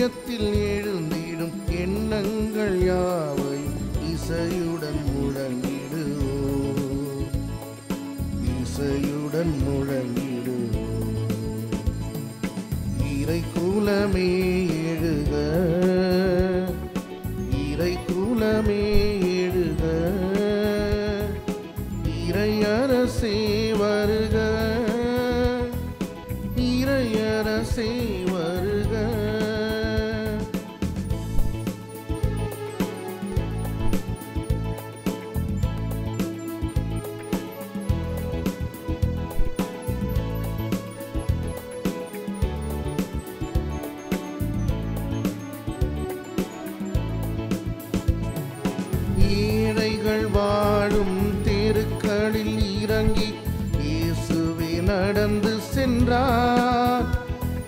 இதயத்தில் எழுந்திடும் எண்ணங்கள் யாவையும் இசையுடன் முழங்கிடுவோம், இசையுடன் முழங்கிடுவோம். இறை குலமே எழுக, இறை குலமே எழுக, இறையரசே வருக, இறையரசே வருக. ஏழைகள் வாழும் தெருக்களில் இறங்கி இயேசுவே நடந்து சென்றார்.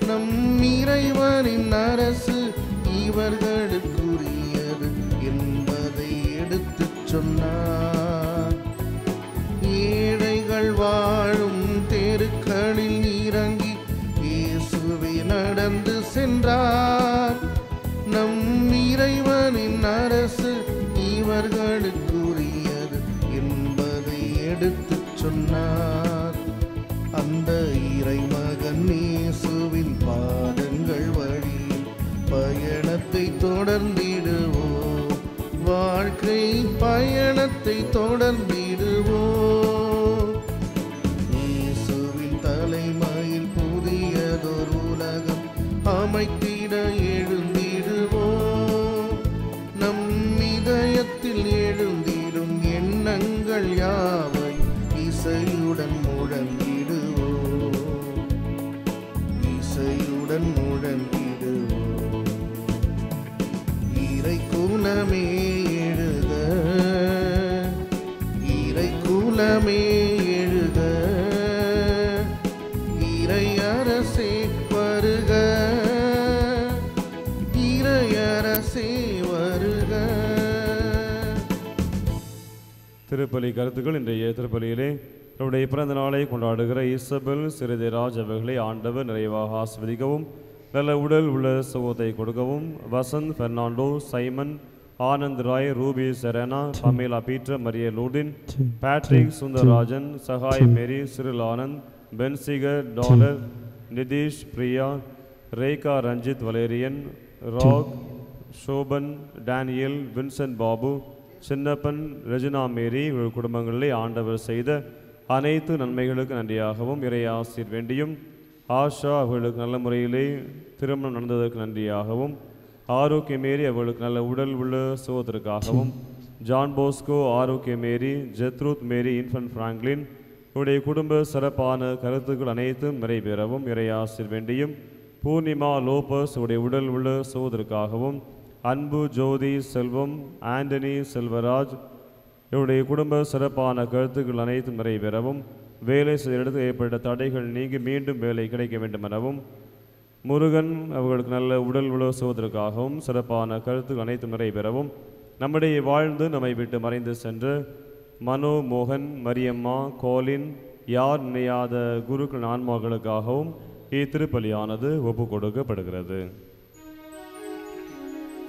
நம் இறைவனின் அரசு இவர்களுக்குரியது என்பதை எடுத்துச் சொன்னார். ஏழைகள் வாழும் தெருக்களில் இறங்கி இயேசுவே நடந்து சென்றார். நம் இறைவனின் அரசு இவர்களுக்குரியது என்பதை எடுத்துச் சொன்னார். அந்த இறைமகன் இயேசுவின் பாதங்கள் வழியில் பயணத்தை தொடர்ந்திடுவோம், வாழ்க்கை பயணத்தை தொடர்ந்திடுவோம். இயேசுவின் தலைமையில் புதியதொரு உலகம் அமைத்திட எழுந்திடுவோம். நம் இதயத்தில் எழுந்திடும் எண்ணங்கள் யாவை இசையுடன் முழங்கிடுவோம், இசையுடன் முழங்கிடுவோம். இறை குலமே எழுக, இறை குலமே எழுக, இறையரசே வருக, இறையரசே வருக. திருப்பலி கருத்துக்கள். இன்றைய திருப்பலியிலே அவருடைய பிறந்த நாளை கொண்டாடுகிற இசபெல் சிறிதேராஜ் அவர்களை ஆண்டவர் நிறைவாக ஆஸ்வதிக்கவும், நல்ல உடல் உள்ள சுகத்தை கொடுக்கவும், Vasanth Fernando, Simon, Anand Rai, Ruby Serena, Pamela Peter, Maria லூடின், Patrick Sundararajan, Sagai Mary, Cyril Anand, Benziger, Dollar, Nitish, Priya, Rekha, Ranjith, Valerian, Rock, Shoban, Daniel, Vincent Babu, Chinnappan, Regina Mary இவர்கள் குடும்பங்களிலே ஆண்டவர் செய்த அனைத்து நன்மைகளுக்கு நன்றியாகவும், இறை ஆசீர் வேண்டியும், ஆஷா அவர்களுக்கு நல்ல முறையிலே திருமணம் நடந்ததற்கு நன்றியாகவும், ஆரோக்கியமேரி அவர்களுக்கு நல்ல உடல் உள்ள சுகத்திற்காகவும், ஜான் போஸ்கோ, ஆரோக்கியமேரி, ஜெத்ரூத் மேரி, இன்ஃபன்ட் பிராங்க்லின் இவருடைய குடும்ப சிறப்பான கருத்துக்கள் அனைத்தும் நிறைவேறவும் இறை ஆசீர் வேண்டியும், பூர்ணிமா லோபஸ் உடைய உடல் உள்ள சுகத்திற்காகவும், அன்பு, ஜோதி, செல்வம், ஆண்டனி, செல்வராஜ் இவருடைய குடும்ப சிறப்பான கருத்துக்கள் அனைத்தும் நிறைவேறவும், வேலை செய்த இடத்தில் ஏற்பட்ட தடைகள் நீங்கி மீண்டும் வேலை கிடைக்க வேண்டும் எனவும், முருகன் அவர்களுக்கு நல்ல உடல் உள்ள சுகத்திற்காகவும் சிறப்பான கருத்துக்கள் அனைத்தும் நிறைவேறவும், நம்முடைய வாழ்ந்து நம்மை விட்டு மறைந்து சென்ற மனோ, மோகன், மரியம்மா, கோலின் யார் நினையாத குருக்கள் ஆன்மாக்களுக்காகவும் இத்திருப்பலியானது ஒப்பு கொடுக்கப்படுகிறது.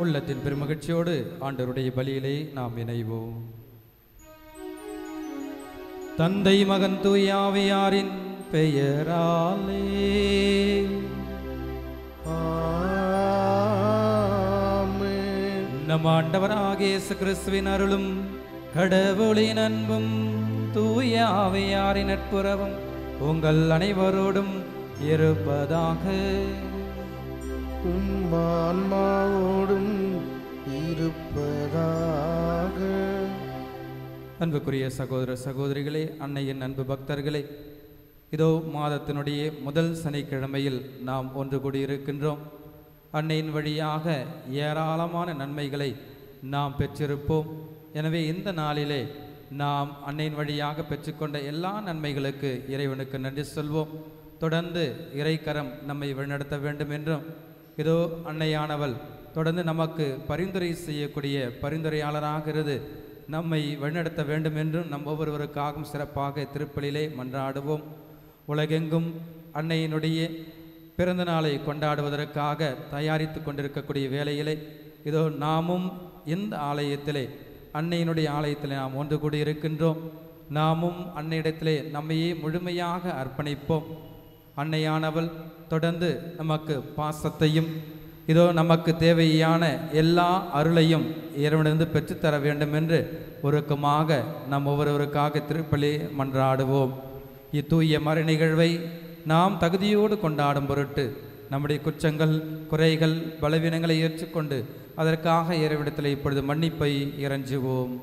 உள்ளத்தின் பெருமகிழ்ச்சியோடு ஆண்டவருடைய பலியிலே நாம் இணைவோம். தந்தை, மகன், தூய ஆவியாரின் பெயராலே ஆமென். நம் ஆண்டவராகிய இயேசு கிறிஸ்துவின் அருளும் கடவுளின் அன்பும் தூய ஆவியாரின் நட்புறவும் உங்கள் அனைவரோடும் இருப்பதாக. ஆன்மாவோடும் இருப்பதாக. அன்புக்குரிய சகோதர சகோதரிகளே, அன்னையின் அன்பு பக்தர்களே, இதோ மாதத்தினுடைய முதல் சனிக்கிழமையில் நாம் ஒன்று கூடியிருக்கின்றோம். அன்னையின் வழியாக ஏராளமான நன்மைகளை நாம் பெற்றிருப்போம். எனவே இந்த நாளிலே நாம் அன்னையின் வழியாக பெற்றுக்கொண்ட எல்லா நன்மைகளுக்கு இறைவனுக்கு நன்றி சொல்வோம். தொடர்ந்து இறைக்கரம் நம்மை வழிநடத்த வேண்டும் என்றும், இதோ அன்னையானவள் தொடர்ந்து நமக்கு பரிந்துரை செய்யக்கூடிய பரிந்துரையாளராக இருந்து நம்மை வழிநடத்த வேண்டும் என்றும் நம் ஒவ்வொருவருக்காகவும் சிறப்பாக திருப்பலிலே மன்றாடுவோம். உலகெங்கும் அன்னையினுடைய பிறந்த நாளை கொண்டாடுவதற்காக தயாரித்து கொண்டிருக்கக்கூடிய வேளையிலே இதோ நாமும் இந்த ஆலயத்திலே அன்னையினுடைய ஆலயத்திலே நாம் ஒன்று கூடியிருக்கின்றோம். நாமும் அன்னையிடத்திலே நம்மையே முழுமையாக அர்ப்பணிப்போம். அன்னையானவள் தொடர்ந்து நமக்கு பாசத்தையும் இதோ நமக்கு தேவையான எல்லா அருளையும் இறைவனிடம் பெற்றுத்தர வேண்டும் என்று ஒருக்கமாக நாம் ஒவ்வொருவருக்காக திருப்பலி மன்றாடுவோம். இத்தூய மறை நிகழ்வை நாம் தகுதியோடு கொண்டாடும் பொருட்டு நம்முடைய குற்றங்கள், குறைகள், பலவீனங்களை ஏற்றுக்கொண்டு அதற்காக இறைவனிடத்தில் இப்பொழுது மன்னிப்பை இறைஞ்சுவோம்.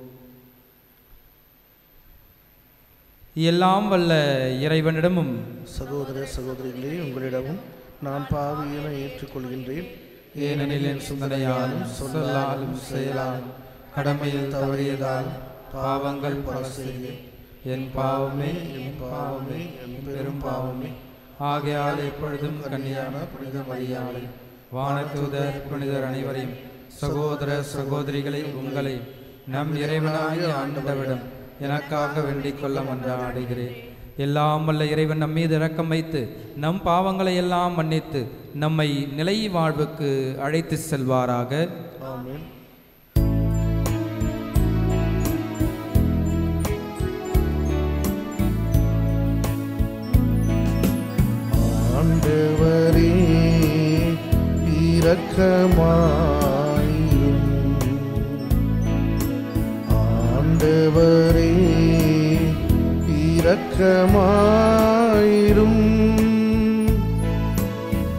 எல்லாம் வல்ல இறைவனிடமும் சகோதர சகோதரிகளே, உங்களிடமும் நான் பாவியென ஏற்றுக்கொள்கின்றேன். ஏனெனில் என் சிந்தனையாலும் சொல்லாலும் செயலாலும் கடமையில் தவறியதால் பாவங்கள் பல செய்தேன். என் பாவமே, என் பாவமே, என் பெரும் பாவமே. ஆகையால் எப்பொழுதும் கன்னியான புனித மரியாதை, வானதூதர் புனிதர் அனைவரையும், சகோதர சகோதரிகளை உங்களை நம் இறைவனாகிய ஆண்டவரிடம் எனக்காக வேண்டிக் கொள்ள மன்றாடுகிறேன். எல்லாம் வல்ல இறைவன் நம் மீது இரக்கம் வைத்து நம் பாவங்களை எல்லாம் மன்னித்து நம்மை நிலை வாழ்வுக்கு அழைத்து செல்வாராக. ஆமென். ஆண்டவரே இரக்கமாயிரும். ஆண்டவரே இரக்கமாயிரும்.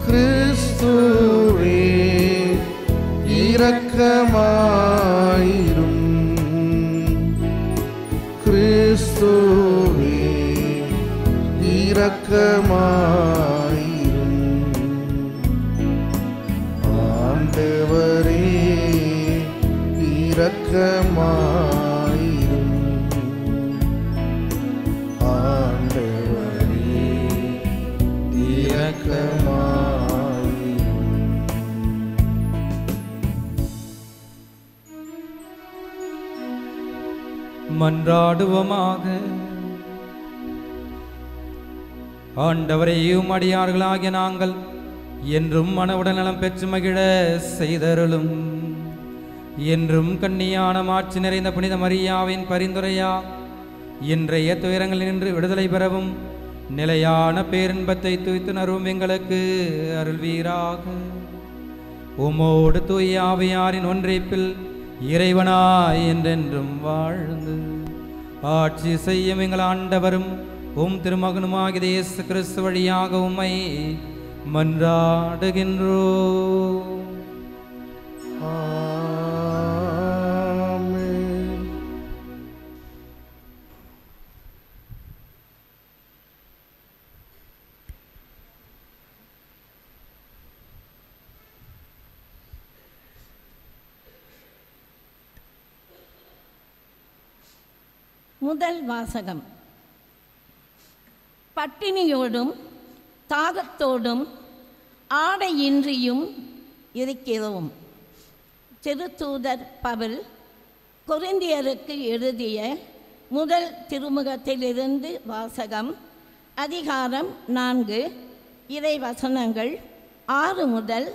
கிறிஸ்துவே இரக்கமாயிரும். கிறிஸ்துவே இரக்கமாயிரும். ஆண்டவரே இரக்கமாயிரும். ஆண்டவரே இரக்கமாயிரும். மன்றாடுவோமாக. ஆண்டவரையும் அடியார்களாகிய நாங்கள் என்றும் மன உடல்நலம் பெற்று மகிழ செய்தருளும். என்றும் கன்னியான மாட்சி நிறைந்த புனித மரியாவின் பரிந்துரையா இன்றைய துயரங்களில் நின்று விடுதலை பெறவும் நிலையான பேரின்பத்தை தூய்த்துணர்வும் எங்களுக்கு அருள்வீராக. உமோடு தூய ஆவியாரின் ஒன்றிப்பில் இறைவனாய் என்றென்றும் வாழ்ந்து ஆட்சி செய்யும் எங்கள் ஆண்டவரும் உம் திருமகனுமாகிய இயேசு கிறிஸ்து வழியாக உம்மை மன்றாடுகின்றோம். ஆமென். முதல் வாசகம். பட்டினியோடும் தாகத்தோடும் ஆடையின்றியும் இருக்கிறோம். திருத்தூதர் பவுல் கொரிந்தியருக்கு எழுதிய முதல் திருமுகத்திலிருந்து வாசகம். அதிகாரம் 4, இறைவசனங்கள் 6 முதல்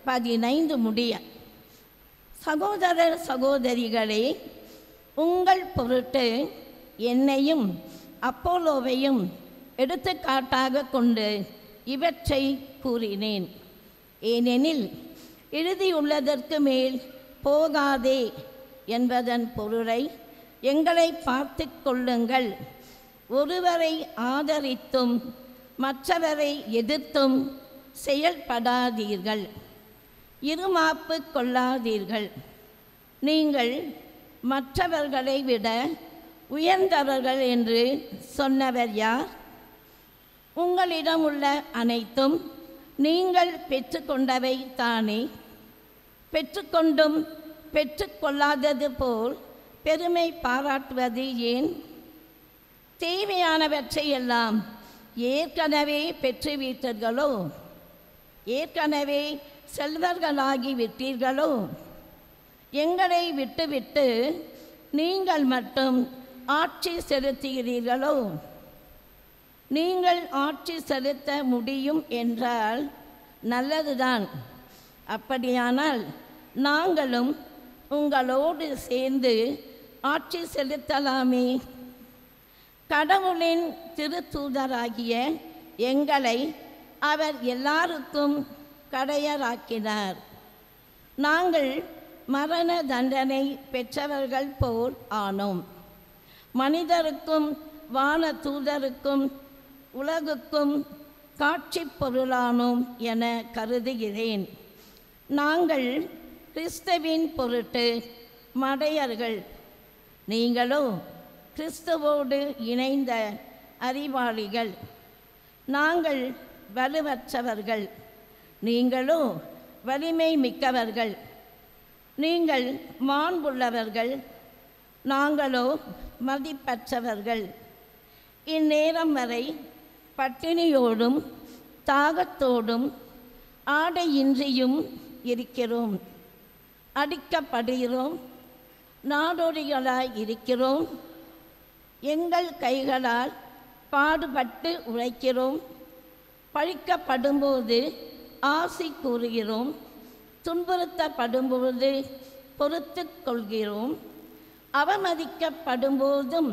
15 முடிய. சகோதரர் சகோதரிகளே, உங்கள் பொருட்டு என்னையும் அப்போலோவையும் எடுத்துக்காட்டாக கொண்டு இவற்றை கூறினேன். ஏனெனில் எழுதியுள்ளதற்கு மேல் போகாதே என்பதன் பொருளை எங்களை பார்த்து கொள்ளுங்கள். ஒருவரை ஆதரித்தும் மற்றவரை எதிர்த்தும் செயல்படாதீர்கள். இருமாப்பு கொள்ளாதீர்கள். நீங்கள் மற்றவர்களை விட உயர்ந்தவர்கள் என்று சொன்னவர் யார்? உங்களிடம் உள்ள அனைத்தும் நீங்கள் பெற்றுக்கொண்டவை தானே. பெற்றுக்கொண்டும் பெற்றுக்கொள்ளாதது போல் பெருமை பாராட்டுவது ஏன்? தேவையானவற்றையெல்லாம் ஏற்கனவே பெற்றுவிட்டீர்களோ? ஏற்கனவே செல்வர்களாகி விட்டீர்களோ? எங்களை விட்டுவிட்டு நீங்கள் மட்டும் ஆட்சி செலுத்துகிறீர்களோ? நீங்கள் ஆட்சி செலுத்த முடியும் என்றால் நல்லதுதான். அப்படியானால் நாங்களும் உங்களோடு சேர்ந்து ஆட்சி செலுத்தலாமே. கடவுளின் திருத்தூதராகிய எங்களை அவர் எல்லாருக்கும் கடையராக்கினார். நாங்கள் மரண தண்டனை பெற்றவர்கள் போல் ஆனோம். மனிதருக்கும் வான தூதருக்கும் உலகுக்கும் காட்சி பொருளானோம் என கருதுகிறேன். நாங்கள் கிறிஸ்துவின் பொருட்டு மடையர்கள், நீங்களோ கிறிஸ்துவோடு இணைந்த அறிவாளிகள். நாங்கள் வலுவற்றவர்கள், நீங்களோ வலிமை மிக்கவர்கள். நீங்கள் மாண்புள்ளவர்கள், நாங்களோ மதிப்பற்றவர்கள். இந்நேரம் வரை பட்டினியோடும் தாகத்தோடும் ஆடையின்றியும் இருக்கிறோம். அடிக்கப்படுகிறோம், நாடோடிகளாய் இருக்கிறோம். எங்கள் கைகளால் பாடுபட்டு உழைக்கிறோம். பழிக்கப்படும்போது ஆசி கூறுகிறோம். துன்புறுத்தப்படும்போது பொறுத்து கொள்கிறோம். அவமதிக்கப்படும்போதும்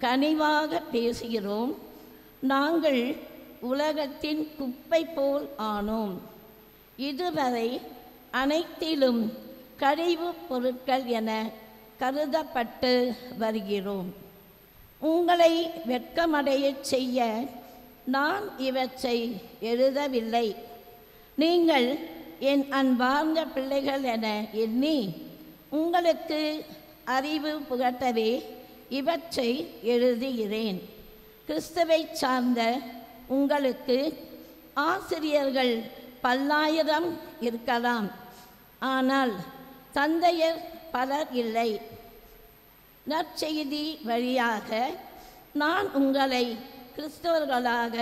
கனிவாக பேசுகிறோம். நாங்கள் உலகத்தின் குப்பை போல் ஆனோம். இதுவரை அனைத்திலும் கழிவுப் பொருட்கள் என கருதப்பட்டு வருகிறோம். உங்களை வெட்கமடையச் செய்ய நான் இவற்றை எழுதவில்லை. நீங்கள் என் அன்பார்ந்த பிள்ளைகள் என எண்ணி உங்களுக்கு அறிவு புகட்டவே இவற்றை எழுதுகிறேன். கிறிஸ்துவை சார்ந்த உங்களுக்கு ஆசிரியர்கள் பல்லாயிரம் இருக்கலாம், ஆனால் தந்தையர் பலர் இல்லை. நற்செய்தி வழியாக நான் உங்களை கிறிஸ்தவர்களாக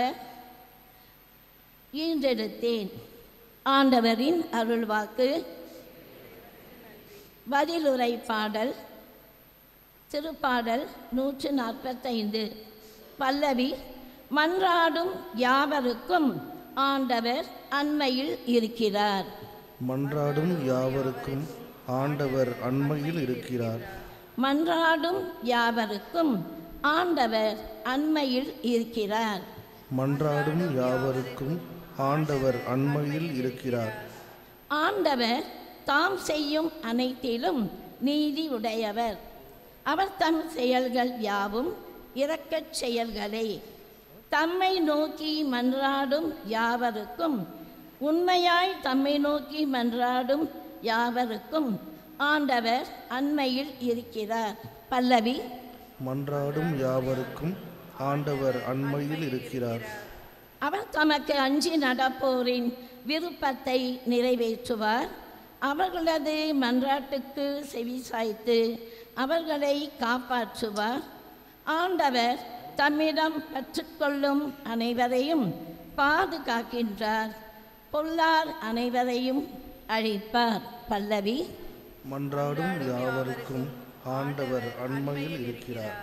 ஈன்றெடுத்தேன். ஆண்டவரின் அருள்வாக்கு. பதிலுரை பாடல். திருப்பாடல் 145. பல்லவி. மன்றாடும் யாவருக்கும் ஆண்டவர் அண்மையில் இருக்கிறார். மன்றாடும் யாவருக்கும் ஆண்டவர் அண்மையில் இருக்கிறார். மன்றாடும் யாவருக்கும் ஆண்டவர் அண்மையில் இருக்கிறார். மன்றாடும் யாவருக்கும் ஆண்டவர் அண்மையில் இருக்கிறார். ஆண்டவர் தாம் செய்யும் அனைத்திலும் நீதி உடையவர். அவர் தம் செயல்கள் யாவும் இரக்கச் செயல்களே. தம்மை நோக்கி மன்றாடும் யாவருக்கும், உண்மையாய் தம்மை நோக்கி மன்றாடும் யாவருக்கும் ஆண்டவர் அண்மையில் இருக்கிறார். பல்லவி. மன்றாடும் யாவருக்கும் ஆண்டவர் அண்மையில் இருக்கிறார். அவர் தமக்கு அஞ்சி நடப்போரின் விருப்பத்தை நிறைவேற்றுவார். அவர்களது மன்றாட்டுக்கு செவிசாய்த்து அவர்களை காப்பாற்றுவார். ஆண்டவர் தம்மிடம் கற்றுக்கொள்ளும் அனைவரையும் பாதுகாக்கின்றார். பொல்லார் அனைவரையும் அழிப்பார். பல்லவி. மன்றாடும் யாவருக்கும் ஆண்டவர் அண்மையில் இருக்கிறார்.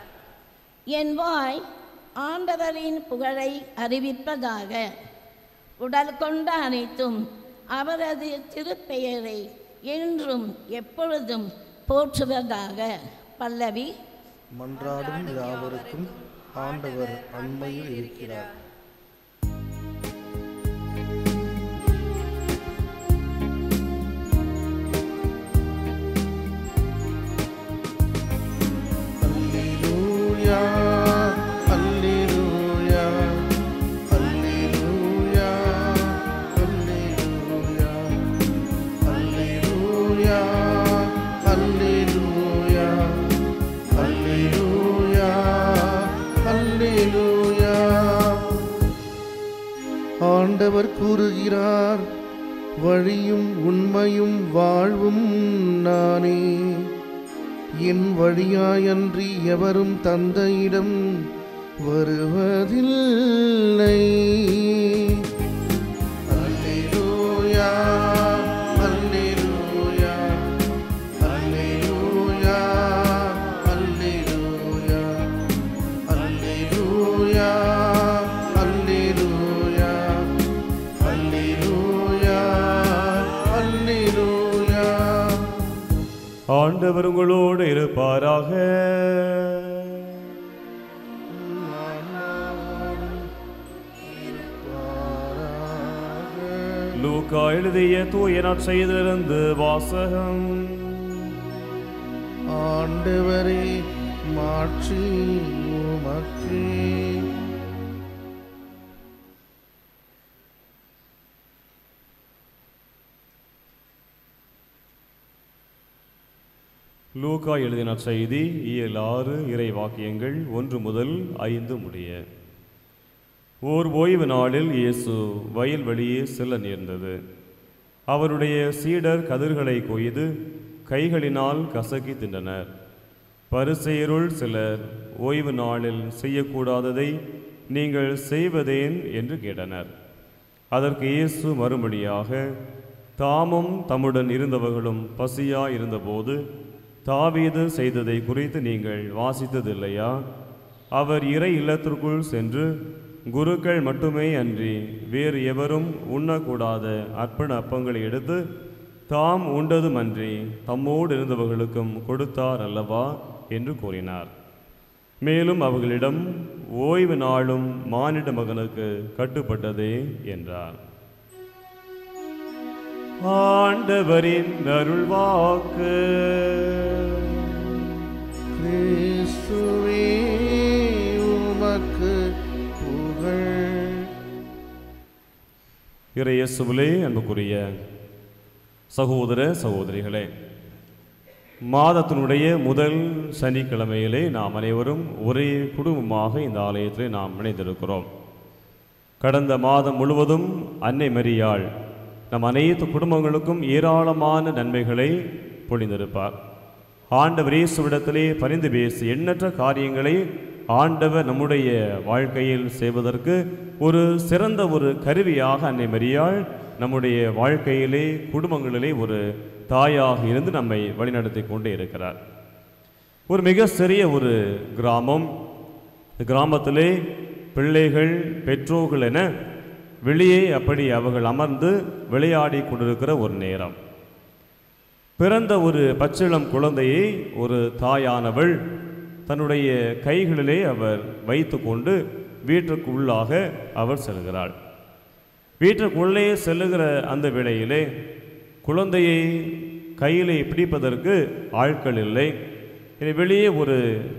என் வாய் ஆண்டவரின் புகழை அறிவிப்பதாக. உடல் கொண்ட அனைத்தும் அவரது திருப்பெயரை என்றும் எப்பொழுதும் போற்றுவதாக. பல்லவி. மன்றாடும் யாவருக்கும் ஆண்டவர் அண்மையில் இருக்கிறார். அல்லேலூயா, அல்லேலூயா, அல்லேலூயா, அல்லேலூயா, அல்லேலூயா, அல்லேலூயா, அல்லேலூயா, அல்லேலூயா. ஆண்டவர் கூறுகிறார், வழியும் உண்மையும் வாழ்வும் நானே. என் வழியாயன்றி எவரும் தந்தையிடம் வருவதில்லை. அல்லேலூயா, அல்லேலூயா, அல்லேலூயா, அல்லேலூயா, அல்லேலூயா, அல்லேலூயா, அல்லேலூயா, ஆண்டவர் உங்களோடு இருப்பாராக. லூக்கா எழுதிய தூய நற்செய்தியிலிருந்து வாசகம். ஆண்டவரே, மாட்சி உமக்கே. லூக்கா எழுதின செய்தி இயல் 6 இறை வாக்கியங்கள் 1 முதல் 5 முடிய. ஓர் ஓய்வு நாளில் இயேசு வயல்வெளியே செல்ல நேர்ந்தது. அவருடைய சீடர் கதிர்களை கொய்து கைகளினால் கசக்கி தின்றனர். பரிசேயருள் சிலர், ஓய்வு நாளில் செய்யக்கூடாததை நீங்கள் செய்வதேன் என்று கேட்டனர். அதற்கு இயேசு மறுமொழியாக, தாமும் தம்முடன் இருந்தவர்களும் பசியாய் இருந்தபோது தாவீது செய்ததை குறித்து நீங்கள் வாசித்ததில்லையா? அவர் இறை இல்லத்திற்குள் சென்று குருக்கள் மட்டுமே அன்றி வேறு எவரும் உண்ணக்கூடாத அர்ப்பண அப்பங்களை எடுத்து தாம் உண்டதுமன்றி தம்மோடு இருந்தவர்களுக்கும் கொடுத்தார் அல்லவா என்று கூறினார். மேலும் அவர்களிடம், ஓய்வு நாளும் மானிட மகனுக்கு கட்டுப்பட்டதே என்றார். ஆண்டவரின் அருள்வாக்கு. கிறிஸ்துவே, உமக்கு புகழ். இறையேசுவிலே அன்புக்குரிய சகோதர சகோதரிகளே, மாதத்தினுடைய முதல் சனிக்கிழமையிலே நாம் அனைவரும் ஒரே குடும்பமாக இந்த ஆலயத்திலே நாம் இணைந்திருக்கிறோம். கடந்த மாதம் முழுவதும் அன்னை மரியாள் நம் அனைத்து குடும்பங்களுக்கும் ஏராளமான நன்மைகளை பொழிந்திருப்பார். ஆண்டவர் இயேசுவிடத்திலே பரிந்து பேசி எண்ணற்ற காரியங்களை ஆண்டவர் நம்முடைய வாழ்க்கையில் செய்வதற்கு ஒரு சிறந்த ஒரு கருவியாக அன்னை மரியாள் நம்முடைய வாழ்க்கையிலே குடும்பங்களிலே ஒரு தாயாக இருந்து நம்மை வழிநடத்தி கொண்டே இருக்கிறார். ஒரு மிக சிறிய ஒரு கிராமம். கிராமத்திலே பிள்ளைகள், பெற்றோர்கள் என வெளியே அப்படி அவர்கள் அமர்ந்து விளையாடி கொண்டிருக்கிற ஒரு நேரம், பிறந்த ஒரு பச்சிளம் குழந்தையை ஒரு தாயானவள் தன்னுடைய கைகளிலே அவர் வைத்து கொண்டு வீட்டுக்கு உள்ளாக அவர் செல்கிறாள். வீட்டுக்குள்ளே செல்லுகிற அந்த வேளையிலே குழந்தையை கையிலே பிடிப்பதற்கு ஆட்கள் இல்லை. வெளியே ஒரு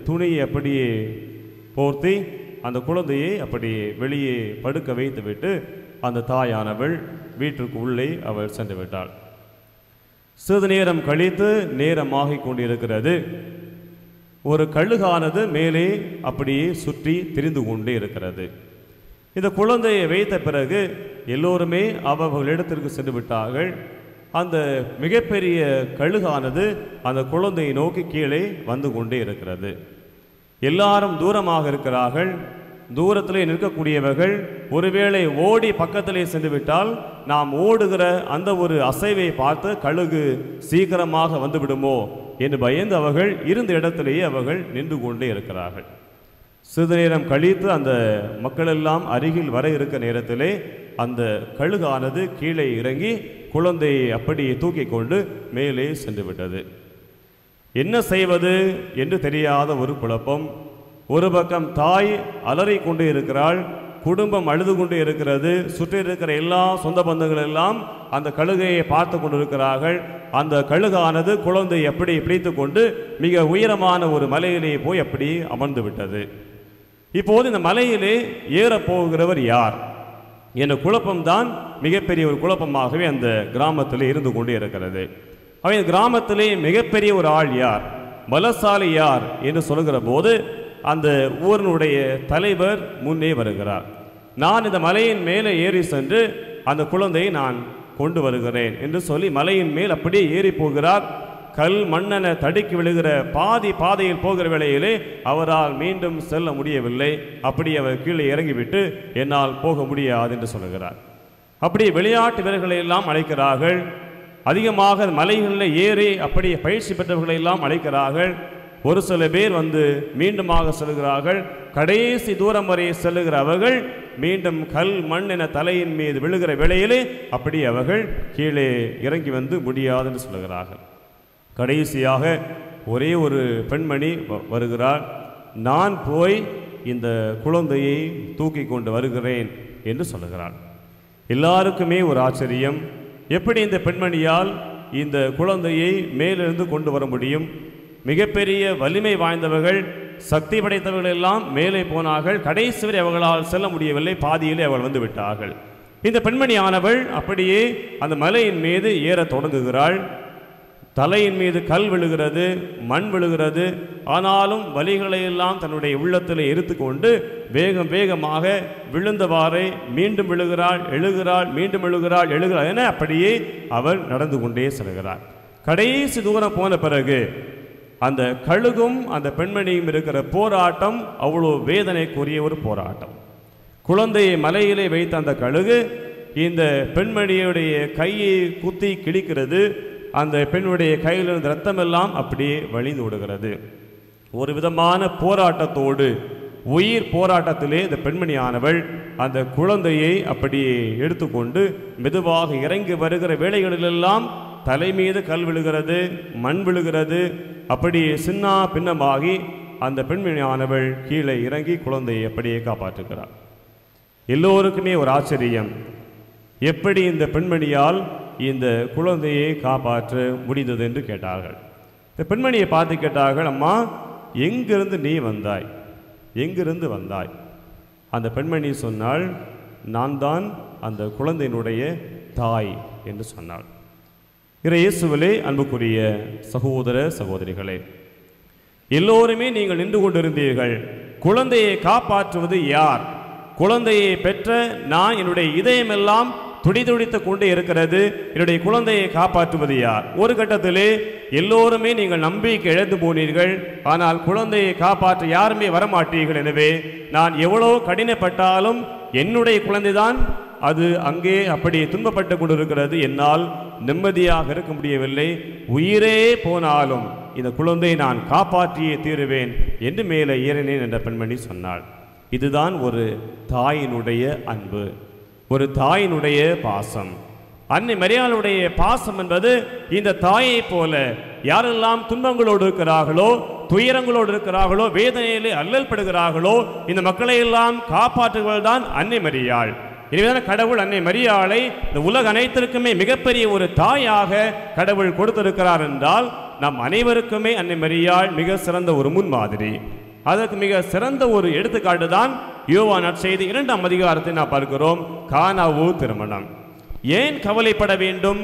துணியை அப்படியே போர்த்தி அந்த குழந்தையை அப்படியே வெளியே படுக்க வைத்துவிட்டு அந்த தாயானவள் வீட்டிற்கு உள்ளே அவள் சென்று விட்டாள். சிறிது நேரம் கழித்து நேரமாகிக் கொண்டிருக்கிறது. ஒரு கழுகானது மேலே அப்படியே சுற்றி திரிந்து கொண்டே இருக்கிறது. இந்த குழந்தையை வைத்த பிறகு எல்லோருமே அவர்களிடத்திற்கு சென்று விட்டார்கள். அந்த மிகப்பெரிய கழுகானது அந்த குழந்தையை நோக்கி கீழே வந்து கொண்டே இருக்கிறது. எல்லாரும் தூரமாக இருக்கிறார்கள். தூரத்திலே நிற்கக்கூடியவர்கள் ஒருவேளை ஓடி பக்கத்திலே சென்று விட்டால் நாம் ஓடுகிற அந்த ஒரு அசைவை பார்த்து கழுகு சீக்கிரமாக வந்து விடுமோ என்று பயந்து அவர்கள் இருந்த இடத்திலேயே அவர்கள் நின்று கொண்டே இருக்கிறார்கள். சிறிது நேரம் கழித்து அந்த மக்களெல்லாம் அருகில் வர இருக்க நேரத்திலே அந்த கழுகானது கீழே இறங்கி குழந்தையை அப்படியே தூக்கி கொண்டு மேலே சென்று விட்டது. என்ன செய்வது என்று தெரியாத ஒரு குழப்பம். ஒரு பக்கம் தாய் அலறி கொண்டு இருக்கிறாள், குடும்பம் அழுது கொண்டு இருக்கிறது. சுற்றி இருக்கிற எல்லா சொந்த பந்தங்கள் எல்லாம் அந்த கழுகையை பார்த்து கொண்டிருக்கிறார்கள். அந்த கழுகானது குழந்தை எப்படி பிடித்து கொண்டு மிக உயரமான ஒரு மலையிலே போய் அப்படி அமர்ந்து விட்டது. இப்போது இந்த மலையிலே ஏறப்போகிறவர் யார் என்ற குழப்பம்தான் மிகப்பெரிய ஒரு குழப்பமாகவே அந்த கிராமத்தில் இருந்து கொண்டே இருக்கிறது. அவன் கிராமத்திலே மிகப்பெரிய ஒரு ஆள் யார், பலசாலி யார் என்று சொல்கிற போது அந்த ஊரினுடைய தலைவர் முன்னே வருகிறார். நான் இந்த மலையின் மேலே ஏறி சென்று அந்த குழந்தையை நான் கொண்டு வருகிறேன் என்று சொல்லி மலையின் மேல் அப்படியே ஏறி போகிறார். கல் மண்ணென தடுக்கி விழுகிற பாதையில் போகிற வேளையிலே அவரால் மீண்டும் செல்ல முடியவில்லை. அப்படி அவர் கீழே இறங்கிவிட்டு என்னால் போக முடியாது என்று சொல்லுகிறார். அப்படி விளையாட்டு வீரர்களை எல்லாம் அழைக்கிறார்கள். அதிகமாக மலைகளில் ஏறி அப்படி பயிற்சி பெற்றவர்களை எல்லாம் அழைக்கிறார்கள். ஒரு சில பேர் வந்து மீண்டுமாக செல்கிறார்கள். கடைசி தூரம் வரை செல்லுகிற அவர்கள் மீண்டும் கல் மண் என தலையின் மீது விழுகிற வேளையிலே அப்படி அவர்கள் கீழே இறங்கி வந்து முடியாது என்று சொல்லுகிறார்கள். கடைசியாக ஒரே ஒரு பெண்மணி வருகிறார். நான் போய் இந்த குழந்தையை தூக்கி கொண்டு வருகிறேன் என்று சொல்லுகிறாள். எல்லாருக்குமே ஒரு ஆச்சரியம், எப்படி இந்த பெண்மணியால் இந்த குழந்தையை மேலிருந்து கொண்டு வர முடியும்? மிகப்பெரிய வலிமை வாய்ந்தவர்கள், சக்தி படைத்தவர்கள் எல்லாம் மேலே போனார்கள். கடைசி வரை அவர்களால் செல்ல முடியவில்லை, பாதியிலே அவள் வந்து விட்டார்கள். இந்த பெண்மணியானவள் அப்படியே அந்த மலையின் மீது ஏற தொடங்குகிறாள். தலையின் மீது கல் விழுகிறது, மண் விழுகிறது. ஆனாலும் வலிகளை எல்லாம் தன்னுடைய உள்ளத்தில் எரித்து கொண்டு வேகமாக விழுந்தவாறே மீண்டும் விழுகிறாள், எழுகிறாள், மீண்டும் எழுகிறாள், எழுகிறாள் என அப்படியே அவள் நடந்து கொண்டே செல்கிறாள். கடைசி தூரம் போன பிறகு அந்த கழுகும் அந்த பெண்மணியும் இருக்கிற போராட்டம் அவ்வளோ வேதனைக்குரிய ஒரு போராட்டம். குழந்தையை மலையிலே வைத்த அந்த கழுகு இந்த பெண்மணியுடைய கையை குத்தி கிழிக்கிறது. அந்த பெண்ணுடைய கையிலிருந்து இரத்தமெல்லாம் அப்படியே வழிந்து விடுகிறது. ஒரு விதமான போராட்டத்தோடு, உயிர் போராட்டத்திலே இந்த பெண்மணியானவள் அந்த குழந்தையை அப்படியே எடுத்துக்கொண்டு மெதுவாக இறங்கி வருகிற வேளைகளிலெல்லாம் தலை மீது கல் விழுகிறது, மண் விழுகிறது. அப்படியே சின்ன பின்னமாகி அந்த பெண்மணியானவள் கீழே இறங்கி குழந்தையை அப்படியே காப்பாற்றுகிறார். எல்லோருக்குமே ஒரு ஆச்சரியம், எப்படி இந்த பெண்மணியால் இந்த குழந்தையை காப்பாற்ற முடிந்தது என்று கேட்டார்கள். இந்த பெண்மணியை பார்த்து கேட்டார்கள், அம்மா எங்கிருந்து நீ வந்தாய், எங்கிருந்து வந்தாய்? அந்த பெண்மணி சொன்னாள், நான் தான் அந்த குழந்தையினுடைய தாய் என்று சொன்னாள். இயேசுவிலே அன்புக்குரிய சகோதர சகோதரிகளே, எல்லோருமே நீங்கள் நின்று கொண்டிருந்தீர்கள். குழந்தையை காப்பாற்றுவது யார்? குழந்தையை பெற்ற நான், என்னுடைய இதயமெல்லாம் துடிதுடித்து கொண்டு இருக்கிறது, என்னுடைய குழந்தையை காப்பாற்றுவது யார்? ஒரு கட்டத்திலே எல்லோருமே நீங்கள் நம்பிக்கை இழந்து போனீர்கள். ஆனால் குழந்தையை காப்பாற்ற யாருமே வரமாட்டீர்கள். எனவே நான் எவ்வளோ கடினப்பட்டாலும் என்னுடைய குழந்தைதான் அது அங்கே அப்படி துன்பப்பட்டு கொண்டிருக்கிறது, என்னால் நிம்மதியாக இருக்க முடியவில்லை, உயிரே போனாலும் இந்த குழந்தையை நான் காப்பாற்றியே தீருவேன் என்று மேலே ஏறினேன் என்ற பெண்மணி சொன்னாள். இதுதான் ஒரு தாயினுடைய அன்பு, ஒரு தாயினுடைய பாசம். அன்னை மரியாளுடைய பாசம் என்பது இந்த தாயை போல யாரெல்லாம் துன்பங்களோடு இருக்கிறார்களோ, துயரங்களோடு இருக்கிறார்களோ, வேதனையிலே அல்லல் படுகிறார்களோ, இந்த மக்களை எல்லாம் காப்பாற்றுவதுதான் அன்னை மரியாள். எனவே கடவுள் அன்னை மரியாளை இந்த உலக அனைத்திற்குமே மிகப்பெரிய ஒரு தாயாக கடவுள் கொடுத்திருக்கிறார் என்றால் நம் அனைவருக்குமே அன்னை மரியாள் மிக சிறந்த ஒரு முன்மாதிரி. அதற்கு மிக சிறந்த ஒரு எடுத்துக்காட்டு தான் யோவான் நற்செய்தி 2ஆம் அதிகாரத்தை நாம் பார்க்கிறோம். கானாவு திருமணம். ஏன் கவலைப்பட வேண்டும்,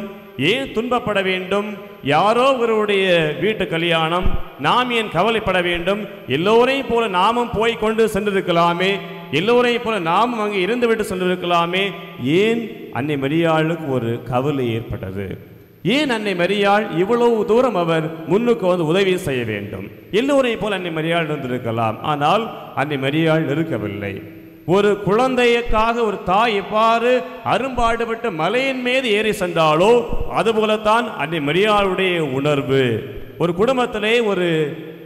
ஏன் துன்பப்பட வேண்டும்? யாரோ ஒருவருடைய வீட்டு கல்யாணம், நாம் ஏன் கவலைப்பட வேண்டும்? எல்லோரையும் போல நாமும் போய் கொண்டு சென்றிருக்கலாமே, எல்லோரையும் போல நாமும் அங்கே இருந்துவிட்டு சென்றிருக்கலாமே. ஏன் அன்னை மரியாளுக்கு ஒரு கவலை ஏற்பட்டது? ஏன் அன்னை மரியாள் இவ்வளவு தூரம் அவர் முன்னுக்கு வந்து உதவி செய்ய வேண்டும்? எல்லோரையும் போல அன்னை மரியாள் இருந்திருக்கலாம், ஆனால் அன்னை மரியாள் இருக்கவில்லை. ஒரு குழந்தைக்காக ஒரு தாய் எவ்வாறு அரும்பாடுபட்டு மலையின் மீது ஏறி சென்றாலோ அதுபோலத்தான் அன்னை மரியாளுடைய உணர்வு. ஒரு குடும்பத்திலே ஒரு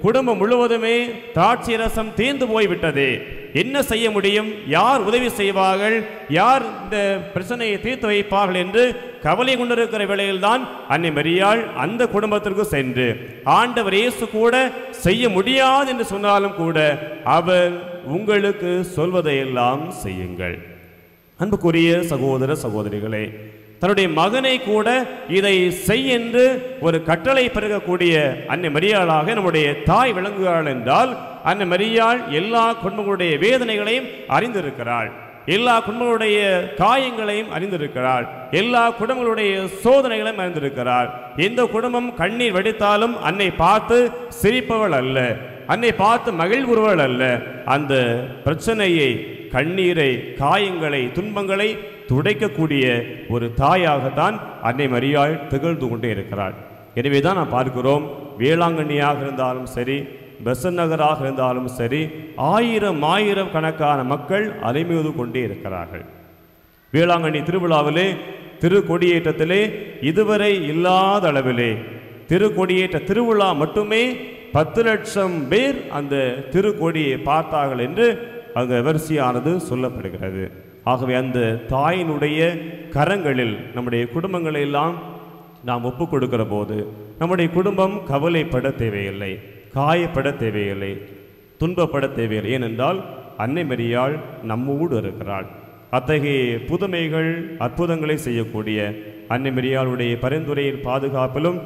குடும்பம் முழுவதுமே திராட்சை ரசம் தீர்ந்து போய்விட்டது, என்ன செய்ய முடியும்? யார் உதவி செய்வார்கள்? யார் இந்த பிரச்சனையை தீர்த்து வைப்பார்கள் என்று கவலை கொண்டிருக்கிற வேளையில்தான் அன்னை மரியாள் அந்த குடும்பத்திற்கு சென்று ஆண்டவர் இயேசு கூட செய்ய முடியாது என்று சொன்னாலும் கூட அவர் உங்களுக்கு சொல்வதையெல்லாம் செய்யுங்கள். அன்புக்குரிய சகோதர சகோதரிகளே, தன்னுடைய மகனை கூட இதை செய் என்று ஒரு கட்டளை பெருகக்கூடிய அன்னை மரியாளாக நம்முடைய தாய் விளங்குகிறாள் என்றால் அன்னை மரியாள் எல்லா குடும்பங்களுடைய வேதனைகளையும் அறிந்திருக்கிறாள், எல்லா குடும்பங்களுடைய காயங்களையும் அறிந்திருக்கிறாள், எல்லா குடும்பங்களுடைய சோதனைகளையும் அறிந்திருக்கிறாள். எந்த குடும்பம் கண்ணீர் வடித்தாலும் அன்னை பார்த்து சிரிப்பவள் அல்ல, அன்னை பார்த்து மகிழ்வுறுவள் அல்ல. அந்த பிரச்சனையை, கண்ணீரை, காயங்களை, துன்பங்களை துடைக்கக்கூடிய ஒரு தாயாகத்தான் அன்னை மரியாள் திகழ்ந்து கொண்டே இருக்கிறாள். எனவே தான் நாம் பார்க்கிறோம், வேளாங்கண்ணியாக இருந்தாலும் சரி, பெசன்ட் நகராக இருந்தாலும் சரி, ஆயிரம் கணக்கான மக்கள் அலைமோது கொண்டே இருக்கிறார்கள். வேளாங்கண்ணி திருவிழாவிலே, திருக்கொடியேற்றத்திலே இதுவரை இல்லாத அளவிலே திருக்கொடியேற்ற திருவிழா மட்டுமே 10 லட்சம் பேர் அந்த திருக்கொடியை பார்த்தார்கள் என்று அங்கு வரிசையானது சொல்லப்படுகிறது. ஆகவே அந்த தாயினுடைய கரங்களில் நம்முடைய குடும்பங்களை எல்லாம் நாம் ஒப்புக் கொடுக்கிற போது, நம்முடைய குடும்பம் கவலைப்பட தேவையில்லை, காயப்பட தேவையில்லை, துன்பப்பட தேவையில்லை. ஏனென்றால் அன்னை மரியாள் நம்மோடு இருக்கிறாள். அத்தகைய புதுமைகள் அற்புதங்களை செய்யக்கூடிய அன்னை மரியாளுடைய பரிந்துரையின் பாதுகாப்பிலும்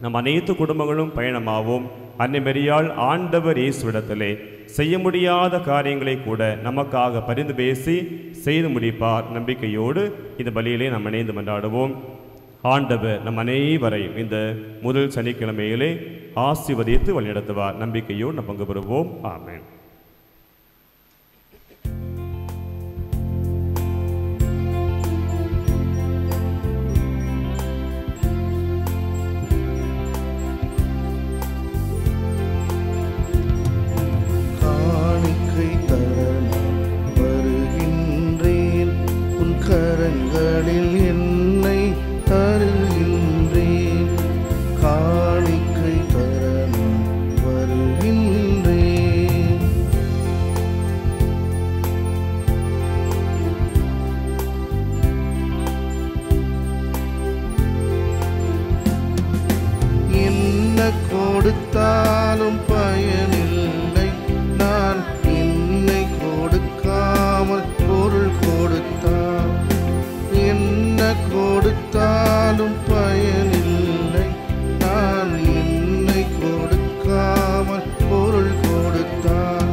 நம் அனைத்து குடும்பங்களும் பயணமாவோம். அன்னை மரியாள் ஆண்டவர் இயேசுவிடத்திலே செய்ய முடியாத காரியங்களை கூட நமக்காக பரிந்து பேசி செய்து முடிப்பார். நம்பிக்கையோடு இந்த பலியிலே நாம் இணைந்து மன்றாடுவோம். ஆண்டவர் நம் அனைவரையும் இந்த முதல் சனிக்கிழமையிலே ஆசீர்வதித்து வழிநடத்துவார். நம்பிக்கையோடு நாம் பங்கு பெறுவோம். ஆமென். கரங்களில் என்னை தருகின்றேன், காணிக்கை தர நான் வருகின்றேன். என்ன கொடுத்தாலும் பயனில்லை, நான் என்னை கொடுக்காமல் பொருள் கொடுத்தால். என்ன கொடுத்தாலும் பயனில்லை, நான் என்னை கொடுக்காமல் பொருள் கொடுத்தால்.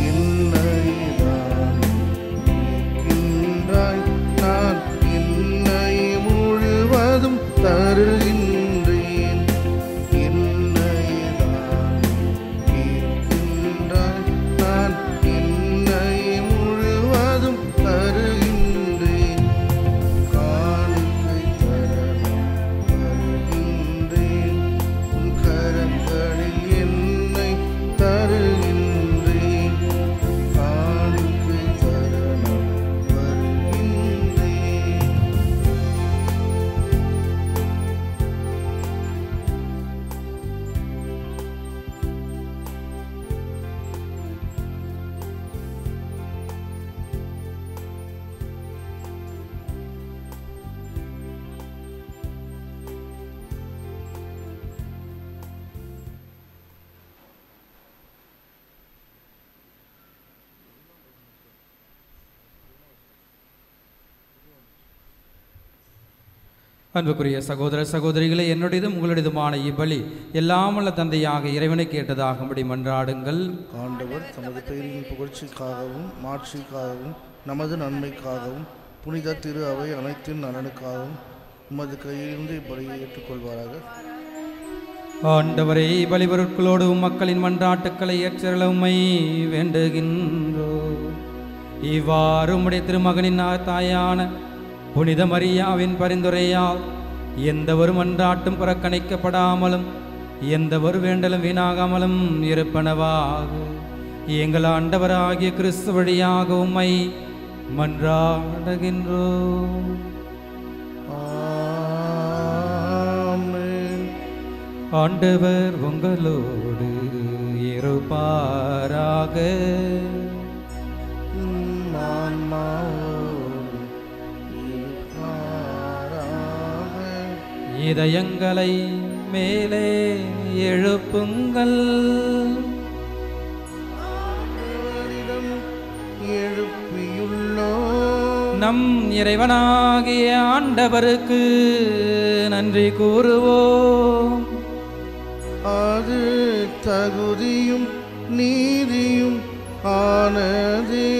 என்னைதான் கேட்கின்றாய், நான் என்னை முழுவதும் தருகின்றேன். என்னைதான் கேட்கின்றாய், நான் என்னை முழுவதும் தருகின்றேன். அன்புக்குரிய சகோதர சகோதரிகளே, என்னுடையதும் உங்களுடையதுமான இப்பலி எல்லாம் வல்ல தந்தையாக இறைவனை கேட்டதாகும்படி மன்றாடுங்கள். ஆண்டவர் தமது பெயரின் புகழ்ச்சிக்காகவும் மாட்சிக்காகவும் நமது நன்மைக்காகவும் புனித திரு அவை அனைத்தின் நலனுக்காகவும் உமது கையிலிருந்து இப்பலியை ஏற்றுக்கொள்வாராக. ஆண்டவரே, பலிபொருட்களோடு மக்களின் மன்றாட்டுக்களை ஏற்றருள உம்மை வேண்டுகின்றோம். இவ்வாறு உம்முடைய திருமகனின் தாயான புனித மரியாவின் பரிந்துரையால் எந்த ஒரு மன்றாட்டும் புறக்கணிக்கப்படாமலும் எந்த ஒரு வேண்டலும் வீணாகாமலும் இருப்பனவாக எங்கள் ஆண்டவராகிய கிறிஸ்து வழியாக உம்மை மன்றாடுகின்றோம். ஆமென். ஆண்டவர் உங்களோடு இருப்பாராக. இதயங்களை மேலே எழுப்புங்கள். நம் இறைவனாகிய ஆண்டவருக்கு நன்றி கூறுவோம். அது தகுதியும் நீதியும் ஆனதே.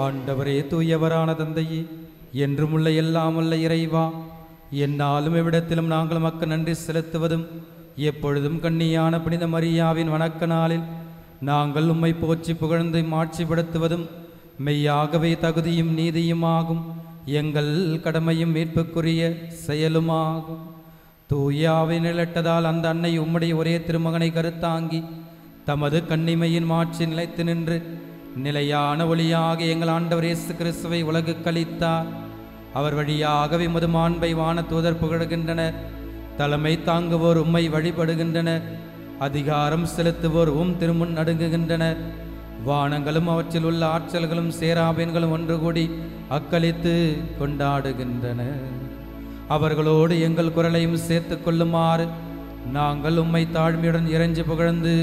ஆண்டவரே, தூயவரான தந்தையே, என்றும் உள்ள எல்லாம் உள்ள இறைவா, என்னாலும் எவ்விடத்திலும் நாங்கள் மக்கள் நன்றி செலுத்துவதும் எப்பொழுதும் கண்ணியான புனித மரியாவின் வணக்க நாளில் நாங்கள் உம்மை போற்றி புகழ்ந்து மாட்சிப்படுத்துவதும் மெய்யாகவே தகுதியும் நீதியுமாகும். எங்கள் கடமையும் மீட்புக்குரிய செயலுமாகும். தூயாவை நிலட்டதால் அந்த அன்னை உம்முடைய ஒரே திருமகனை கருத்தாங்கி தமது கன்னிமையின் மாட்சி நிலைத்து நின்று நிலையான ஒளியாக எங்கள் ஆண்டவர் இயேசு கிறிஸ்துவை உலகுக்கு அளித்தார். அவர் வழியாகவே உமது மாண்பை வான தூதர் புகழ்கின்றனர். தலைமை தாங்குவோர் உம்மை வழிபடுகின்றனர். அதிகாரம் செலுத்துவோர் திருமுன் நடுங்குகின்றனர். வானங்களும் அவற்றில் உள்ள ஆற்றல்களும் சேராபீன்களும் ஒன்று கூடி அக்களித்து கொண்டாடுகின்றனர். அவர்களோடு எங்கள் குரலையும் சேர்த்து கொள்ளுமாறு நாங்கள் உம்மை தாழ்மையுடன் இறைஞ்சி புகழ்ந்து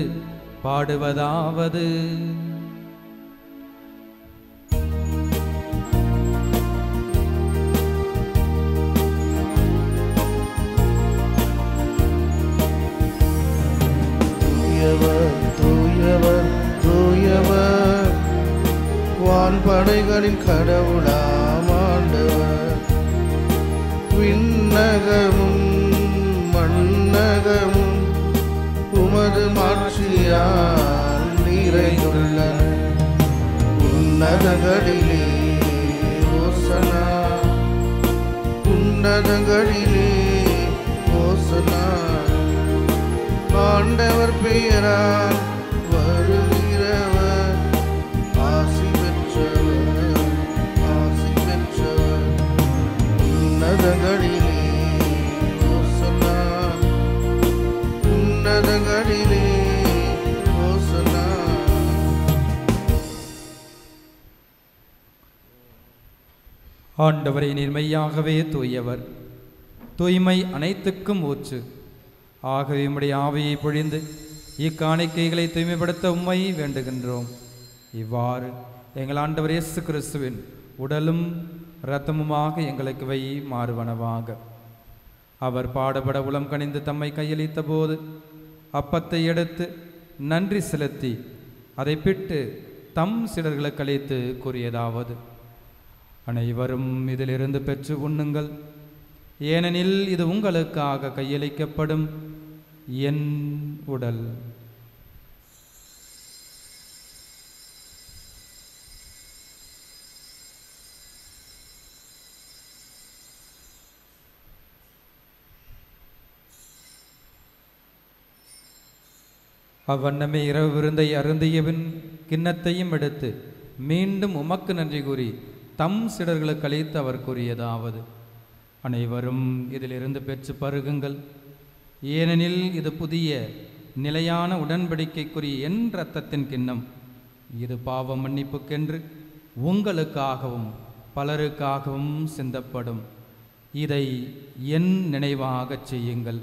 பாடுவதாவது: தூயவர் தூயவர் வான்படைகளின் கடவுளாம் ஆண்டவர். விண்ணகமும் மண்ணகமும் உமது மாட்சியால் நிறைந்துள்ளன. உன்னதங்களிலே ஓசனா, உன்னதங்களிலே ஓசனா. ஆண்டவர் பெயரால் வருகிறவர் ஆசி பெற்றவர், ஆசி பெற்றவர். உன்னதங்களிலே ஓசனா, உன்னதங்களிலே ஓசனா. ஆண்டவரை நீர் மெய்யாகவே தூயவர், தூய்மை அனைத்துக்கும் ஊற்று. ஆகவே உம்முடைய ஆவியை பொழிந்து இக்காணிக்கைகளை தூய்மைப்படுத்த உம்மை வேண்டுகின்றோம். இவ்வாறு எங்கள் ஆண்டவர் இயேசு கிறிஸ்துவின் உடலும் இரத்தமுமாக எங்களுக்கு வை மாறுவனவாக. அவர் பாடுபட உளம் கனிந்து தம்மை கையளித்த போது அப்பத்தை எடுத்து நன்றி செலுத்தி அதை பிட்டு தம் சீடர்களுக்கு அளித்து கூறியதாவது: அனைவரும் இதிலிருந்து பெற்று உண்ணுங்கள், ஏனெனில் இது உங்களுக்காக கையளிக்கப்படும் என் உடல். அவ்வண்ணமே இரவு விருந்தை அருந்தியபின் கிண்ணத்தையும் எடுத்து மீண்டும் உமக்கு நன்றி கூறி தம் சீடர்களுக்கு அளித்து அவர் கூறியதாவது: அனைவரும் இதிலிருந்து பெற்று பருகுங்கள், ஏனெனில் இது புதிய நிலையான உடன்படிக்கைக்குரிய என் இரத்தத்தின் கிண்ணம். இது பாவ மன்னிப்புக்கென்று உங்களுக்காகவும் பலருக்காகவும் சிந்தப்படும். இதை என் நினைவாகச் செய்யுங்கள்.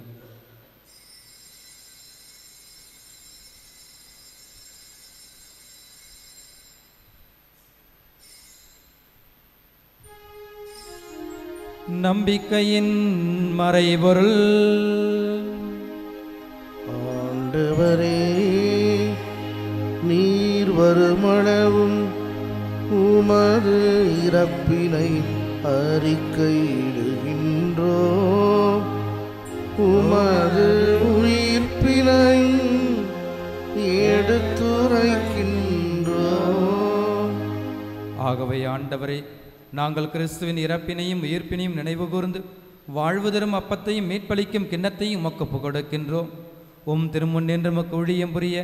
நம்பிக்கையின் மறைபொருள். ஆண்டவரே, நீர் வருமளவும் உமது இறப்பினை அறிக்கையிடுகின்றோம், உமது உயிர்ப்பினை எடுத்துரைக்கின்றோம். ஆகவே ஆண்டவரே, நாங்கள் கிறிஸ்துவின் இறப்பினையும் உயிர்ப்பினையும் நினைவு கூர்ந்து வாழ்வு தரும் அப்பத்தையும் மீட்பளிக்கும் கிண்ணத்தையும் உமக்கு புகழக்கின்றோம். திருமுன் நின்று உமக்கு ஊழியம் புரிய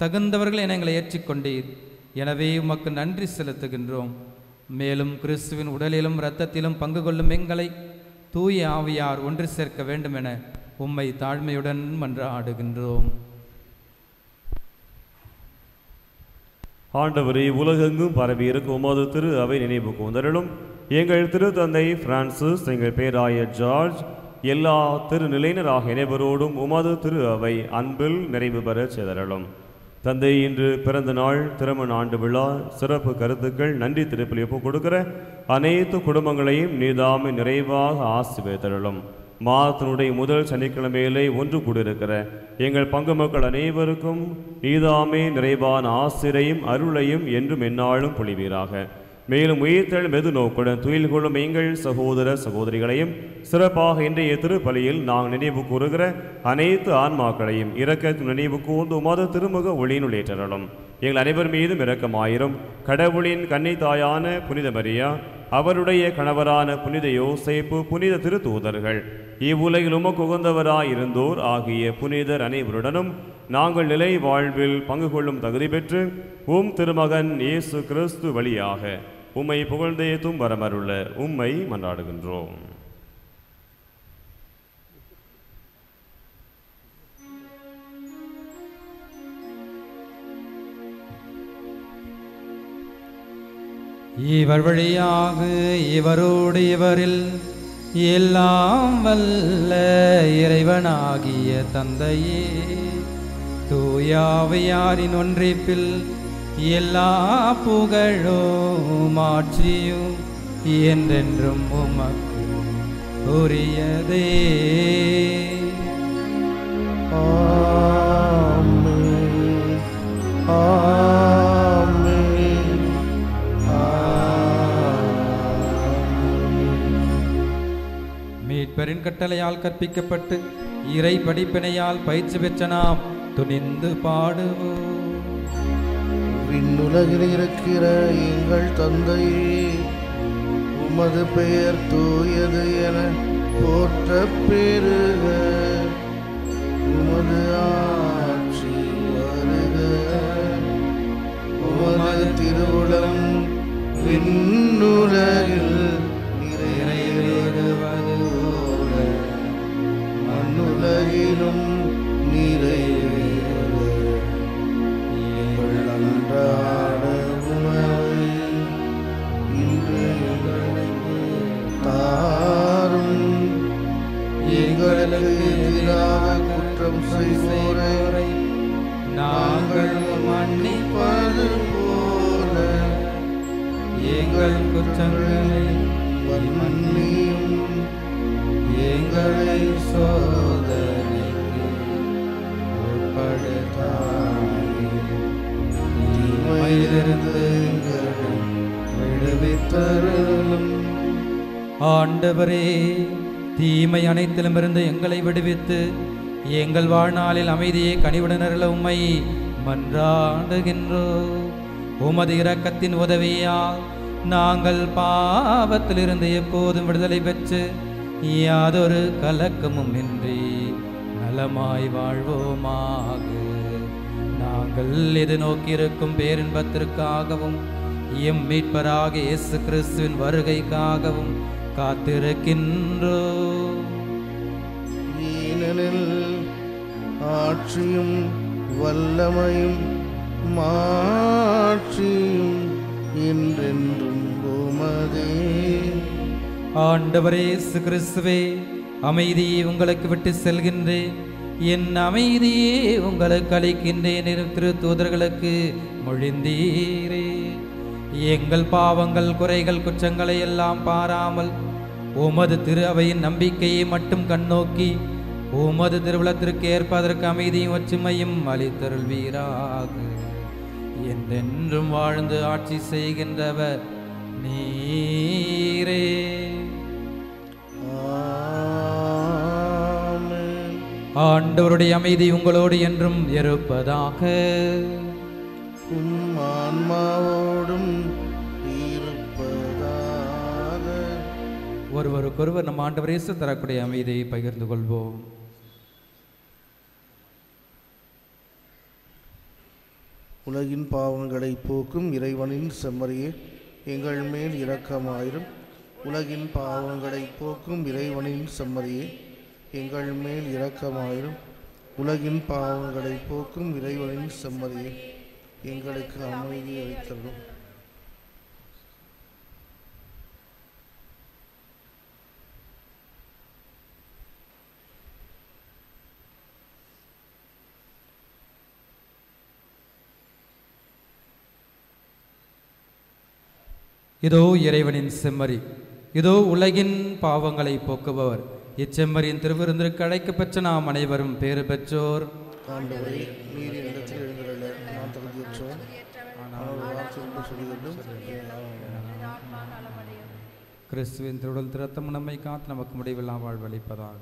தகுந்தவர்கள் என எங்களை ஏற்றிக்கொண்டீர். எனவே உமக்கு நன்றி செலுத்துகின்றோம். மேலும் கிறிஸ்துவின் உடலிலும் இரத்தத்திலும் பங்கு கொள்ளும் எங்களை தூய ஆவியார் ஒன்று சேர்க்க வேண்டும் என உம்மை தாழ்மையுடன் மன்றாடுகின்றோம். ஆண்டவரே, உலகெங்கும் பரவி இருக்கும் உமது திரு அவை நினைவு கூந்தலும் எங்கள் திருத்தந்தை பிரான்சிஸ், எங்கள் பேராயர் ஜார்ஜ், எல்லா திருநிலையினராக இணைவரோடும் உமது திரு அவை அன்பில் நிறைவு பெற செய்தருளும். தந்தை, இன்று பிறந்த நாள், திருமண ஆண்டு விழா, சிறப்பு கருத்துக்கள், நன்றி திருப்பலி ஒப்புக் கொடுக்கிற அனைத்து குடும்பங்களையும் நீதாமை நிறைவாக ஆசீர்வதித்தருளும். மாதத்தினுடைய முதல் சனிக்கிழமையிலே ஒன்று கூடியிருக்கிற எங்கள் பங்கு மக்கள் அனைவருக்கும் நீதாமே நிறைவான ஆசிரையும் அருளையும் என்றும் எந்நாளும் பொழிவீராக. மேலும் உயிர்த்தெழும் மெது நோக்குடன் துயில் கொள்ளும் எங்கள் சகோதர சகோதரிகளையும் சிறப்பாக இன்றைய திருப்பலியில் நாங்கள் நினைவு கூறுகிற அனைத்து ஆன்மாக்களையும் இரக்கத்தின் நினைவு கூர்ந்து உமது திருமுக ஒளியினுள் ஏற்றருளும். எங்கள் அனைவர் மீதும் இரக்கமாயிரும். கடவுளின் கன்னி தாயான புனித மரியா, அவருடைய கணவரான புனித யோசேப்பு, புனித திருத்தூதர்கள், இவ்வுலகில் உமக்கு உகந்தவராயிருந்தோர் ஆகிய புனிதர் அனைவருடனும் நாங்கள் நிலை வாழ்வில் பங்கு கொள்ளும் தகுதி பெற்று திருமகன் இயேசு கிறிஸ்து வழியாக உம்மை புகழ்ந்தேத்தும் வரமருள உம்மை மன்றாடுகின்றோம். இவர் வழியாக இவரோடு இவரில் எல்லாம் வல்ல இறைவனாகிய தந்தையே, தூயாவையாரின் ஒன்றிப்பில் எல்லா புகழும் ஆட்சியும் என்றென்றும் உமக்கு உரியதே. ஆமென். ஆமென். மீட்பரின் கட்டளையால் கற்பிக்கப்பட்டு இறை படிப்பினையால் பயிற்சி பெற்ற நாம் துணிந்து பாடுவோம். விண்ணுலகில் இருக்கிற எங்கள் தந்தையே, உமது பெயர் தூயது என போற்ற பெறுக. உமது ஆட்சி வருக. உமது திருவுளம் விண்ணுலகில் நிறைவேறுவது போல மண்ணுலகிலும் நிறைவேறுக. எங்கள் அன்றாட உணவை இன்று எங்களுக்கு தாரும். எங்களுக்கு எதிராக குற்றம் செய்வோரை நாங்கள் மன்னிப்பது போல எங்கள் குற்றங்களை மன்னியும். எங்களை சோதனைக்கு உட்படுத்தாதேயும். தீமையிலிருந்து எங்களை விடுவித்தருளும். ஆண்டவரே, தீமை அனைத்திலுமிருந்து எங்களை விடுவித்து எங்கள் வாழ்நாளில் அமைதியை கனிவுடனருள உம்மை மன்றாடுகின்றோம். உமது இரக்கத்தின் உதவியால் நாங்கள் பாவத்திலிருந்து எப்போதும் விடுதலை பெற்று யாதொரு கலக்கமும் இன்றி நலமாய் வாழ்வோமாக. நாங்கள் எதிர்நோக்கியிருக்கும் பேரின்பத்திற்காகவும் எம் மீட்பராகிய இயேசு கிறிஸ்துவின் வருகைக்காகவும் காத்திருக்கின்றோம். ஏனெனில் ஆட்சியும் வல்லமையும் மாட்சியும் என்றென்றும் உமதே. ஆண்டவரே இயேசு கிறிஸ்துவே, அமைதியை உங்களுக்கு விட்டு செல்கின்றேன், என் அமைதியே உங்களுக்கு அளிக்கின்றேன் என திருத்தூதர்களுக்கு மொழிந்தீரே. எங்கள் பாவங்கள், குறைகள், குற்றங்களை எல்லாம் பாராமல் உமது திரு அவையின் நம்பிக்கையை மட்டும் கண்ணோக்கி உமது திருவுளத்திற்கு ஏற்பதற்கு அமைதியும் ஒற்றுமையும் அளித்தருள்வீராக. என்றென்றும் வாழ்ந்து ஆட்சி செய்கின்றவர் நீரே. ஆமென். ஆண்டவருடைய அமைதி உங்களோடு என்றும் இருப்பதாக. உம் ஆன்மாவோடும் இருப்பதாக. ஒருவருக்கொருவர் நம் ஆண்டவர் இயேசு தரக்கூடிய அமைதியை பகிர்ந்து கொள்வோம். உலகின் பாவங்களை போக்கும் இறைவனின் செம்மறியே, எங்கள் மேல் இரக்கமாயிரும். உலகின் பாவங்களை போக்கும் இறைவனின் செம்மறியே, எங்கள் மேல் இரக்கமாயிரும். உலகின் பாவங்களை போக்கும் இறைவனின் செம்மறியே, எங்களுக்கு அமைதி அளித்தருளும். இதோ இறைவனின் செம்மறி, இதோ உலகின் பாவங்களை போக்குபவர். இச்செம்மறியின் திருவிருந்திற்கு அழைக்கப்பெற்ற நாம் அனைவரும் பேறு பெற்றோர். ஆண்டவரே, நீர் என்னிடத்தில் எழுந்துள்ள நான் தகுதியற்றோம். ஆனால் ஒரு வார்த்தை ஒன்று சொல்லிக்கொள்ளும். கிறிஸ்துவின் திருடல் திருத்தம் நம்மை காத்து நமக்கு முடிவெல்லாம் வாழ்வளிப்பதாக.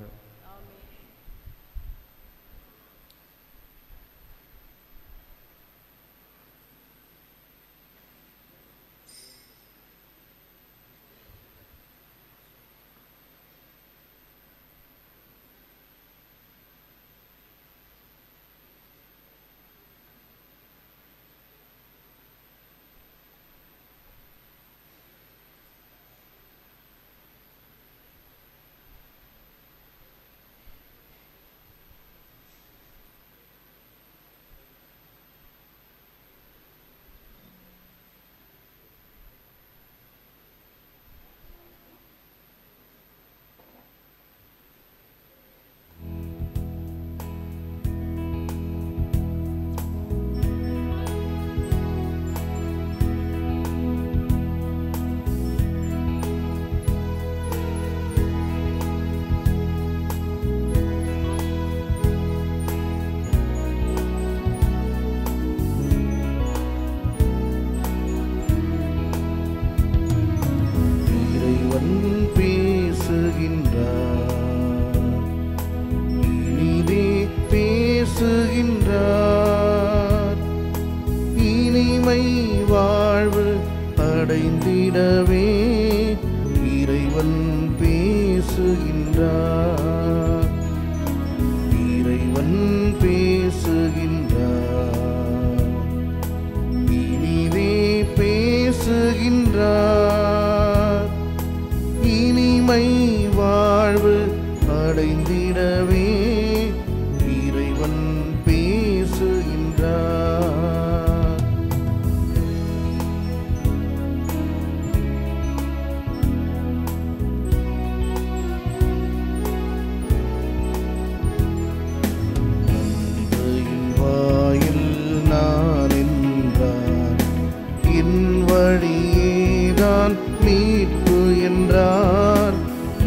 இனிதே பேசுகின்றார். இனிமை வாழ்வு அடைந்திடவே இறைவன் பேசுகின்றார். இறைவன் பேசுகின்றார். இனிதே பேசுகின்றார். இனிமை வாழ்வு அடைந்திடவே இறைவன் பேசுகின்றார். தந்தையின் வாயில் நான் என்றார், என் வழியேதான் மீட்பு என்றார்.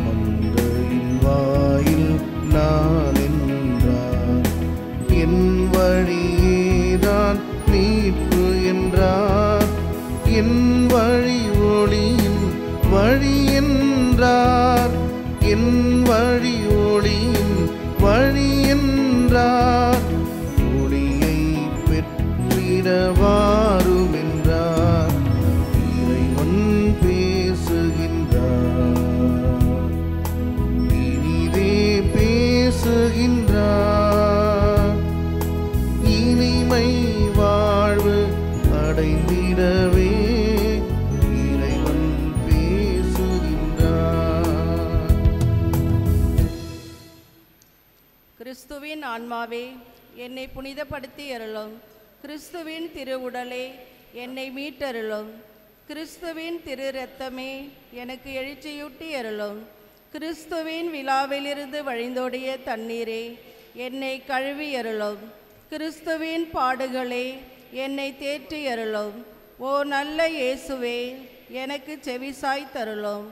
மந்தையின் வாயில் நான் என்றார், என் வழியேதான் மீட்பு என்றார். என் வழி ஒளியின் வழி என்றார். என் வழி ஒளியின் வழி என்றார். ஒளியை பெற்றிட வாரும் என்றார். இறைவன் பேசுகின்றார். இனிதே பேசுகின்றார். இனிமை வாழ்வு அடைந்திடவே இறைவன் பேசுகின்றார். கிறிஸ்துவின் ஆன்மாவே என்னை புனிதப்படுத்தி அருளும். கிறிஸ்துவின் திருவுடலே என்னை மீட்டருளும். கிறிஸ்துவின் திரு இரத்தமே எனக்கு எழுச்சியூட்டி அருளும். கிறிஸ்துவின் விழாவிலிருந்து வழிந்தோடிய தண்ணீரே என்னை கழுவி அருளும். கிறிஸ்துவின் பாடுகளே என்னை தேற்றி அருளும். ஓ நல்ல இயேசுவே, எனக்கு செவிசாய் தருளும்.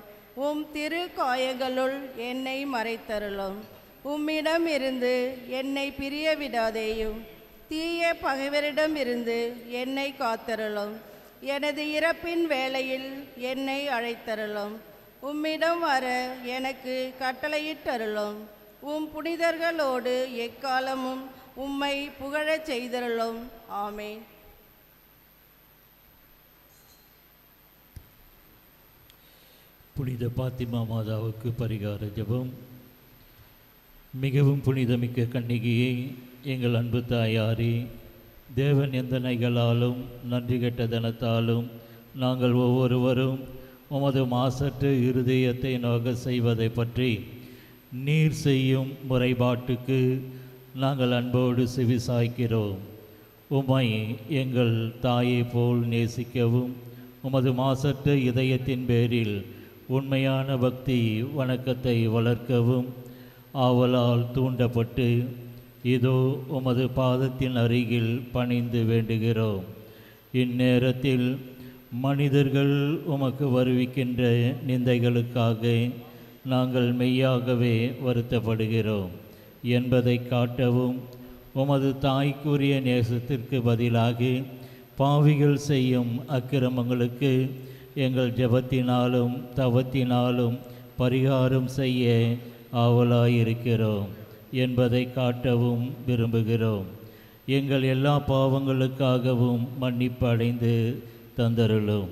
உம் திரு காயங்களுள் என்னை மறைத்தருளும். உம்மிடம் இருந்து என்னை பிரிய விடாதேயும். தீய பகைவரிடம் இருந்து என்னை காத்தருளும். எனது இறப்பின் வேளையில் என்னை அழைத்தருளும். உம்மிடம் வர எனக்கு கட்டளையிட்டருளும். உம் புனிதர்களோடு எக்காலமும் உம்மை புகழச் செய்தருளும். ஆமென். புனித பாத்திமா மாதாவுக்கு பரிகார ஜெபம். மிகவும் புனிதமிக்க கன்னிகையே, எங்கள் அன்பு தாயாரே, தேவன் எந்தனைகளாலும் நன்றி கெட்ட தனத்தாலும் நாங்கள் ஒவ்வொருவரும் உமது மாசற்ற இருதயத்தை நோக செய்வதை பற்றி நீர் செய்யும் முறைப்பாட்டுக்கு நாங்கள் அன்போடு செவிசாய்க்கிறோம். உம்மை எங்கள் தாயை போல் நேசிக்கவும் உமது மாசற்ற இதயத்தின் பேரில் உண்மையான பக்தி வணக்கத்தை வளர்க்கவும் ஆவலால் தூண்டப்பட்டு இதோ உமது பாதத்தின் அருகில் பணிந்து வேண்டுகிறோம். இந்நேரத்தில் மனிதர்கள் உமக்கு வருவிக்கின்ற நிந்தைகளுக்காக நாங்கள் மெய்யாகவே வருத்தப்படுகிறோம் என்பதை காட்டவும் உமது தாய்க்குரிய நேசத்திற்கு பதிலாக பாவிகள் செய்யும் அக்கிரமங்களுக்கு எங்கள் ஜெபத்தினாலும் தவத்தினாலும் பரிகாரம் செய்ய ஆவலாயிருக்கிறோம் என்பதை காட்டவும் விரும்புகிறோம். எங்கள் எல்லா பாவங்களுக்காகவும் மன்னிப்பு அடைந்து தந்தருளும்.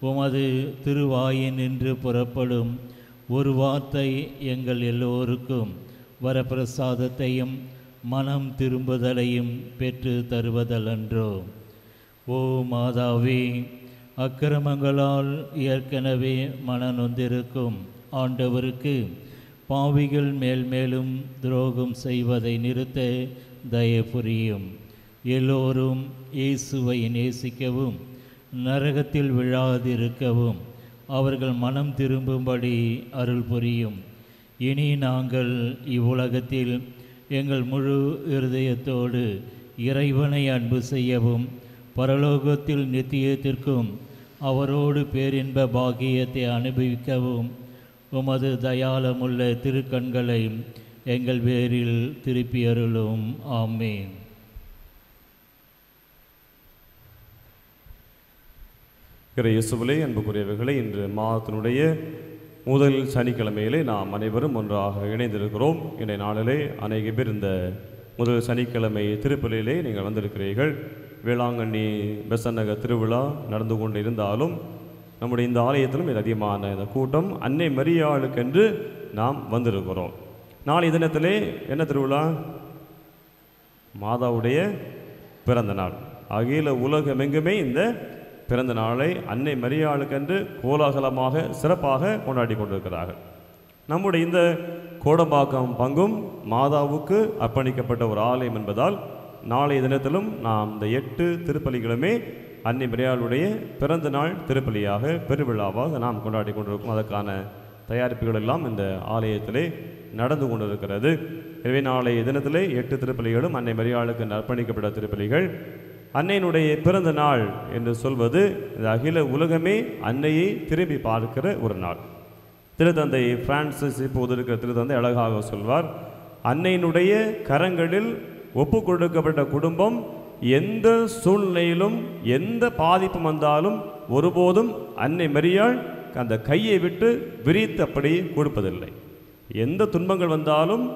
உமது திருவாயினின்று புறப்படும் ஒரு வார்த்தை எங்கள் எல்லோருக்கும் வரப்பிரசாதத்தையும் மனம் திரும்புதலையும் பெற்று தருவதலன்றோ. ஓ மாதாவே, அக்கிரமங்களால் ஏற்கனவே மனநொந்திருக்கும் ஆண்டவருக்கு பாவிகள் மேல் மேலும் துரோகம் செய்வதை நிறுத்த தயவு புரியும். எல்லோரும் இயேசுவை நேசிக்கவும் நரகத்தில் விழாதிருக்கவும் அவர்கள் மனம் திரும்பும்படி அருள் புரியும். இனி நாங்கள் இவ்வுலகத்தில் எங்கள் முழு இருதயத்தோடு இறைவனை அன்பு செய்யவும் பரலோகத்தில் நித்தியத்திற்கும் அவரோடு பேரின்ப பாக்கியத்தை அனுபவிக்கவும் உமது தயாளமுள்ள திருக்கண்களை எங்கள் பேரில் திருப்பி அருளும். ஆமென். இயேசுவிலே அன்புக்குரியவர்களே, இன்று மாதத்தினுடைய முதல் சனிக்கிழமையிலே நாம் அனைவரும் ஒன்றாக இணைந்திருக்கிறோம். இன்றைய நாளிலே அநேக பேர் இந்த முதல் சனிக்கிழமை திருப்பலியிலே நீங்கள் வந்திருக்கிறீர்கள். வேளாங்கண்ணி பெசன்னக திருவிழா நடந்து கொண்டு இருந்தாலும் நம்முடைய இந்த ஆலயத்திலும் இது அதிகமான இந்த கூட்டம் அன்னை மரியாளுக்கென்று நாம் வந்திருக்கிறோம். நாளை தினத்திலே என்ன திருவிழா? மாதாவுடைய பிறந்த நாள். அகில உலகமெங்குமே இந்த பிறந்த நாளை அன்னை மரியாளுக்கென்று கோலாகலமாக சிறப்பாக கொண்டாடி கொண்டிருக்கிறார்கள். நம்முடைய இந்த கோடம்பாக்கம் பங்கும் மாதாவுக்கு அர்ப்பணிக்கப்பட்ட ஒரு ஆலயம் என்பதால் நாளைய தினத்திலும் நாம் இந்த 8 திருப்பலிகளுமே அன்னை மரியாளுடைய பிறந்த நாள் திருப்பலியாக பெருவிழாவாக நாம் கொண்டாடி கொண்டிருக்கோம். அதற்கான தயாரிப்புகள் எல்லாம் இந்த ஆலயத்திலே நடந்து கொண்டிருக்கிறது. எனவே நாளைய தினத்திலே 8 திருப்பலிகளும் அன்னை மரியாளுக்கு அர்ப்பணிக்கப்பட்ட திருப்பலிகள். அன்னையினுடைய பிறந்த நாள் என்று சொல்வது இந்த அகில உலகமே அன்னையை திரும்பி பார்க்கிற ஒரு நாள். திருத்தந்தை பிரான்சிஸ் இப்போது இருக்கிற திருத்தந்தை அழகாக சொல்வார், அன்னையினுடைய கரங்களில் ஒப்பு கொடுக்கப்பட்ட குடும்பம் எந்த சூழ்நிலையிலும் எந்த பாதிப்பு வந்தாலும் ஒருபோதும் அன்னை மரியாள் அந்த கையை விட்டு விரித்து அப்படியே கொடுப்பதில்லை. எந்த துன்பங்கள் வந்தாலும்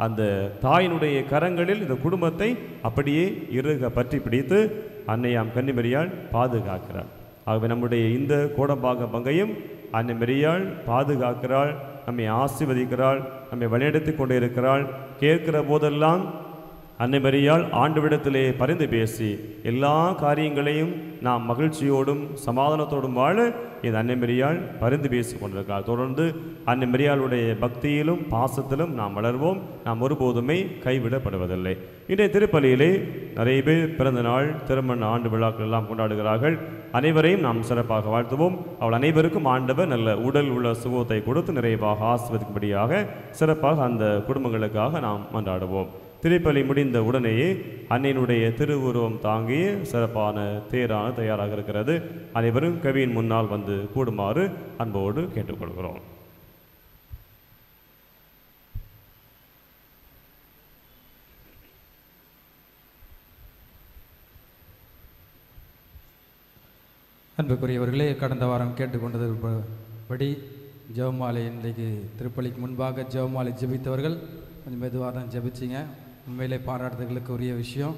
அந்த தாயினுடைய கரங்களில் இந்த குடும்பத்தை அப்படியே இறுக பற்றி பிடித்து அன்னையாம் கன்னிமரியாள் பாதுகாக்கிறாள். ஆகவே நம்முடைய இந்த கோடம்பாக்கம் பங்கையும் அன்னை மரியாள் பாதுகாக்கிறாள், நம்மை ஆசீர்வதிக்கிறாள், நம்மை வழிநடத்தி கொண்டே இருக்கிறாள். கேட்கிற போதெல்லாம் அன்னை மரியாள் ஆண்டவரிடத்திலே பரிந்து பேசி எல்லா காரியங்களையும் நாம் மகிழ்ச்சியோடும் சமாதானத்தோடும் வாழ இந்த அன்னை மரியாள் பரிந்து பேசி கொண்டிருக்கிறார். தொடர்ந்து அன்னை மரியாளுடைய பக்தியிலும் பாசத்திலும் நாம் வளர்வோம். நாம் ஒருபோதுமே கைவிடப்படுவதில்லை. இன்றைய திருப்பலியிலே நிறைய பேர் பிறந்த நாள், திருமண ஆண்டு விழாக்கள் எல்லாம் கொண்டாடுகிறார்கள். அனைவரையும் நாம் சிறப்பாக வாழ்த்துவோம். அவள் அனைவருக்கும் ஆண்டவர் நல்ல உடல் உள்ள சுகத்தை கொடுத்து நிறைவாக ஆசீர்வதிக்கும்படியாக சிறப்பாக அந்த குடும்பங்களுக்காக நாம் மன்றாடுவோம். திருப்பலி முடிந்த உடனேயே அன்னையினுடைய திருவுருவம் தாங்கிய சிறப்பான தேரான தயாராக இருக்கிறது. அனைவரும் கவியின் முன்னால் வந்து கூடுமாறு அன்போடு கேட்டுக்கொள்கிறோம். அன்புக்குரியவர்களே, கடந்த வாரம் கேட்டுக்கொண்டதுபடி ஜெபமாலை இன்றைக்கு திருப்பலிக்கு முன்பாக ஜெபமாலை ஜெபித்தவர்கள் கொஞ்சம் மெதுவாக தான் ஜெபிச்சிங்க. உண்மையிலே பாராட்டுதலுக்கு உரிய விஷயம்,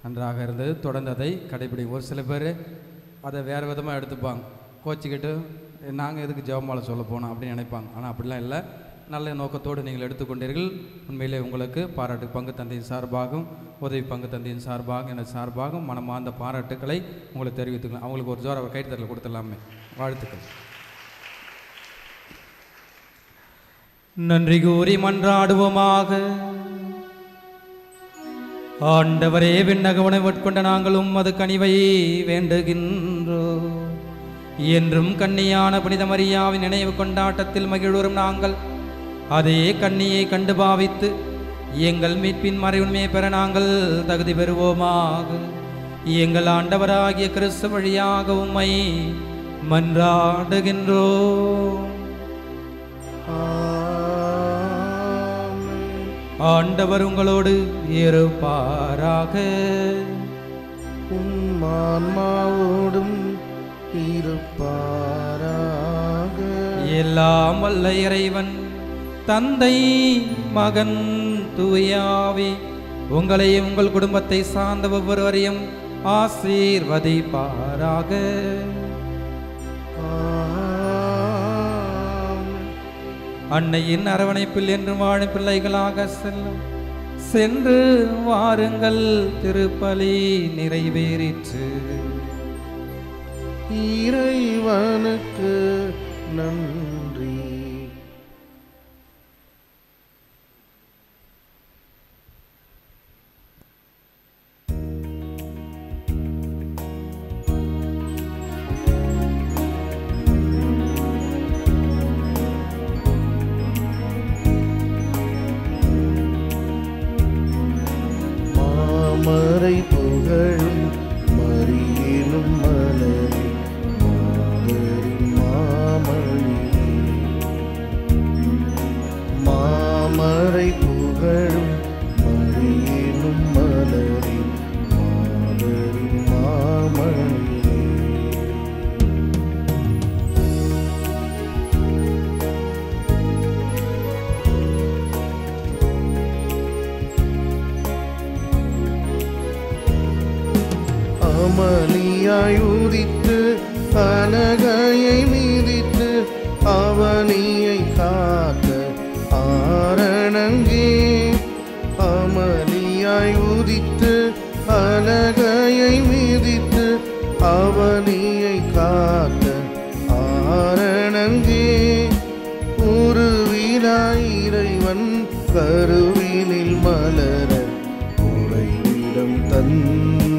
நன்றாக இருந்தது. தொடர்ந்து அதை கடைபிடிங்க. ஒரு சில பேர் அதை வேறு விதமாக எடுத்துப்பாங்க, கோச்சிக்கிட்டு நாங்கள் எதுக்கு ஜெபமாலை சொல்ல போனோம் அப்படின்னு நினைப்பாங்க. ஆனால் அப்படிலாம் இல்லை, நல்ல நோக்கத்தோடு நீங்கள் எடுத்துக்கொண்டீர்கள். உண்மையிலே உங்களுக்கு பாராட்டு பங்கு தந்தையின் சார்பாகவும் உதவி பங்கு தந்தையின் சார்பாகவும் எனது சார்பாகவும் மனமார்ந்த பாராட்டுக்களை உங்களுக்கு தெரிவித்துக்கலாம். அவங்களுக்கு ஒரு ஜோர் அவர் கைத்தறல் கொடுத்துடலாமே. வாழ்த்துக்கள். நன்றி கூறி மன்றாடுவோமாக. ஆண்டவரே, விண்ணக உணவு உட்கொண்ட நாங்கள் உமது கனிவை வேண்டுகின்றோம். என்றும் கன்னியான புனித மரியாவின் நினைவு கொண்டாட்டத்தில் மகிழ்வரும் நாங்கள் அதே கன்னியை கண்டு பாவித்து எங்கள் மீட்பின் மறைவுண்மையை பெற நாங்கள் தகுதி பெறுவோமாக. எங்கள் ஆண்டவராகிய கிறிஸ்து வழியாக உம்மை மன்றாடுகின்றோம். ஆண்டவர் உங்களோடு இருப்பாராக. ஆன்மாவோடும் இருப்பாராக. எல்லாம் வல்ல இறைவன் தந்தை, மகன், தூயாவி உங்களையும் உங்கள் குடும்பத்தை சார்ந்த ஒவ்வொருவரையும் ஆசீர்வதிப்பாராக. அன்னையின் அரவணைப்பில் என்று வாழும் பிள்ளைகளாக சென்று வாருங்கள். திருப்பலி நிறைவேறிற்று. இறைவனுக்கு நன்றி. மறை புகழும் மறியிலும் மலரில் மாதரின் மாமழி அமளியாய் உதித்து அலகையை மீதித்து அவனியை காத்த ஆரணங்கே. அமளியாய் உதித்து அலகையை மீதித்து அவனியை காத்த ஆரணங்கே. உருவினாய் இறைவன் கருவினில் மலர உறைவிடம் தந்த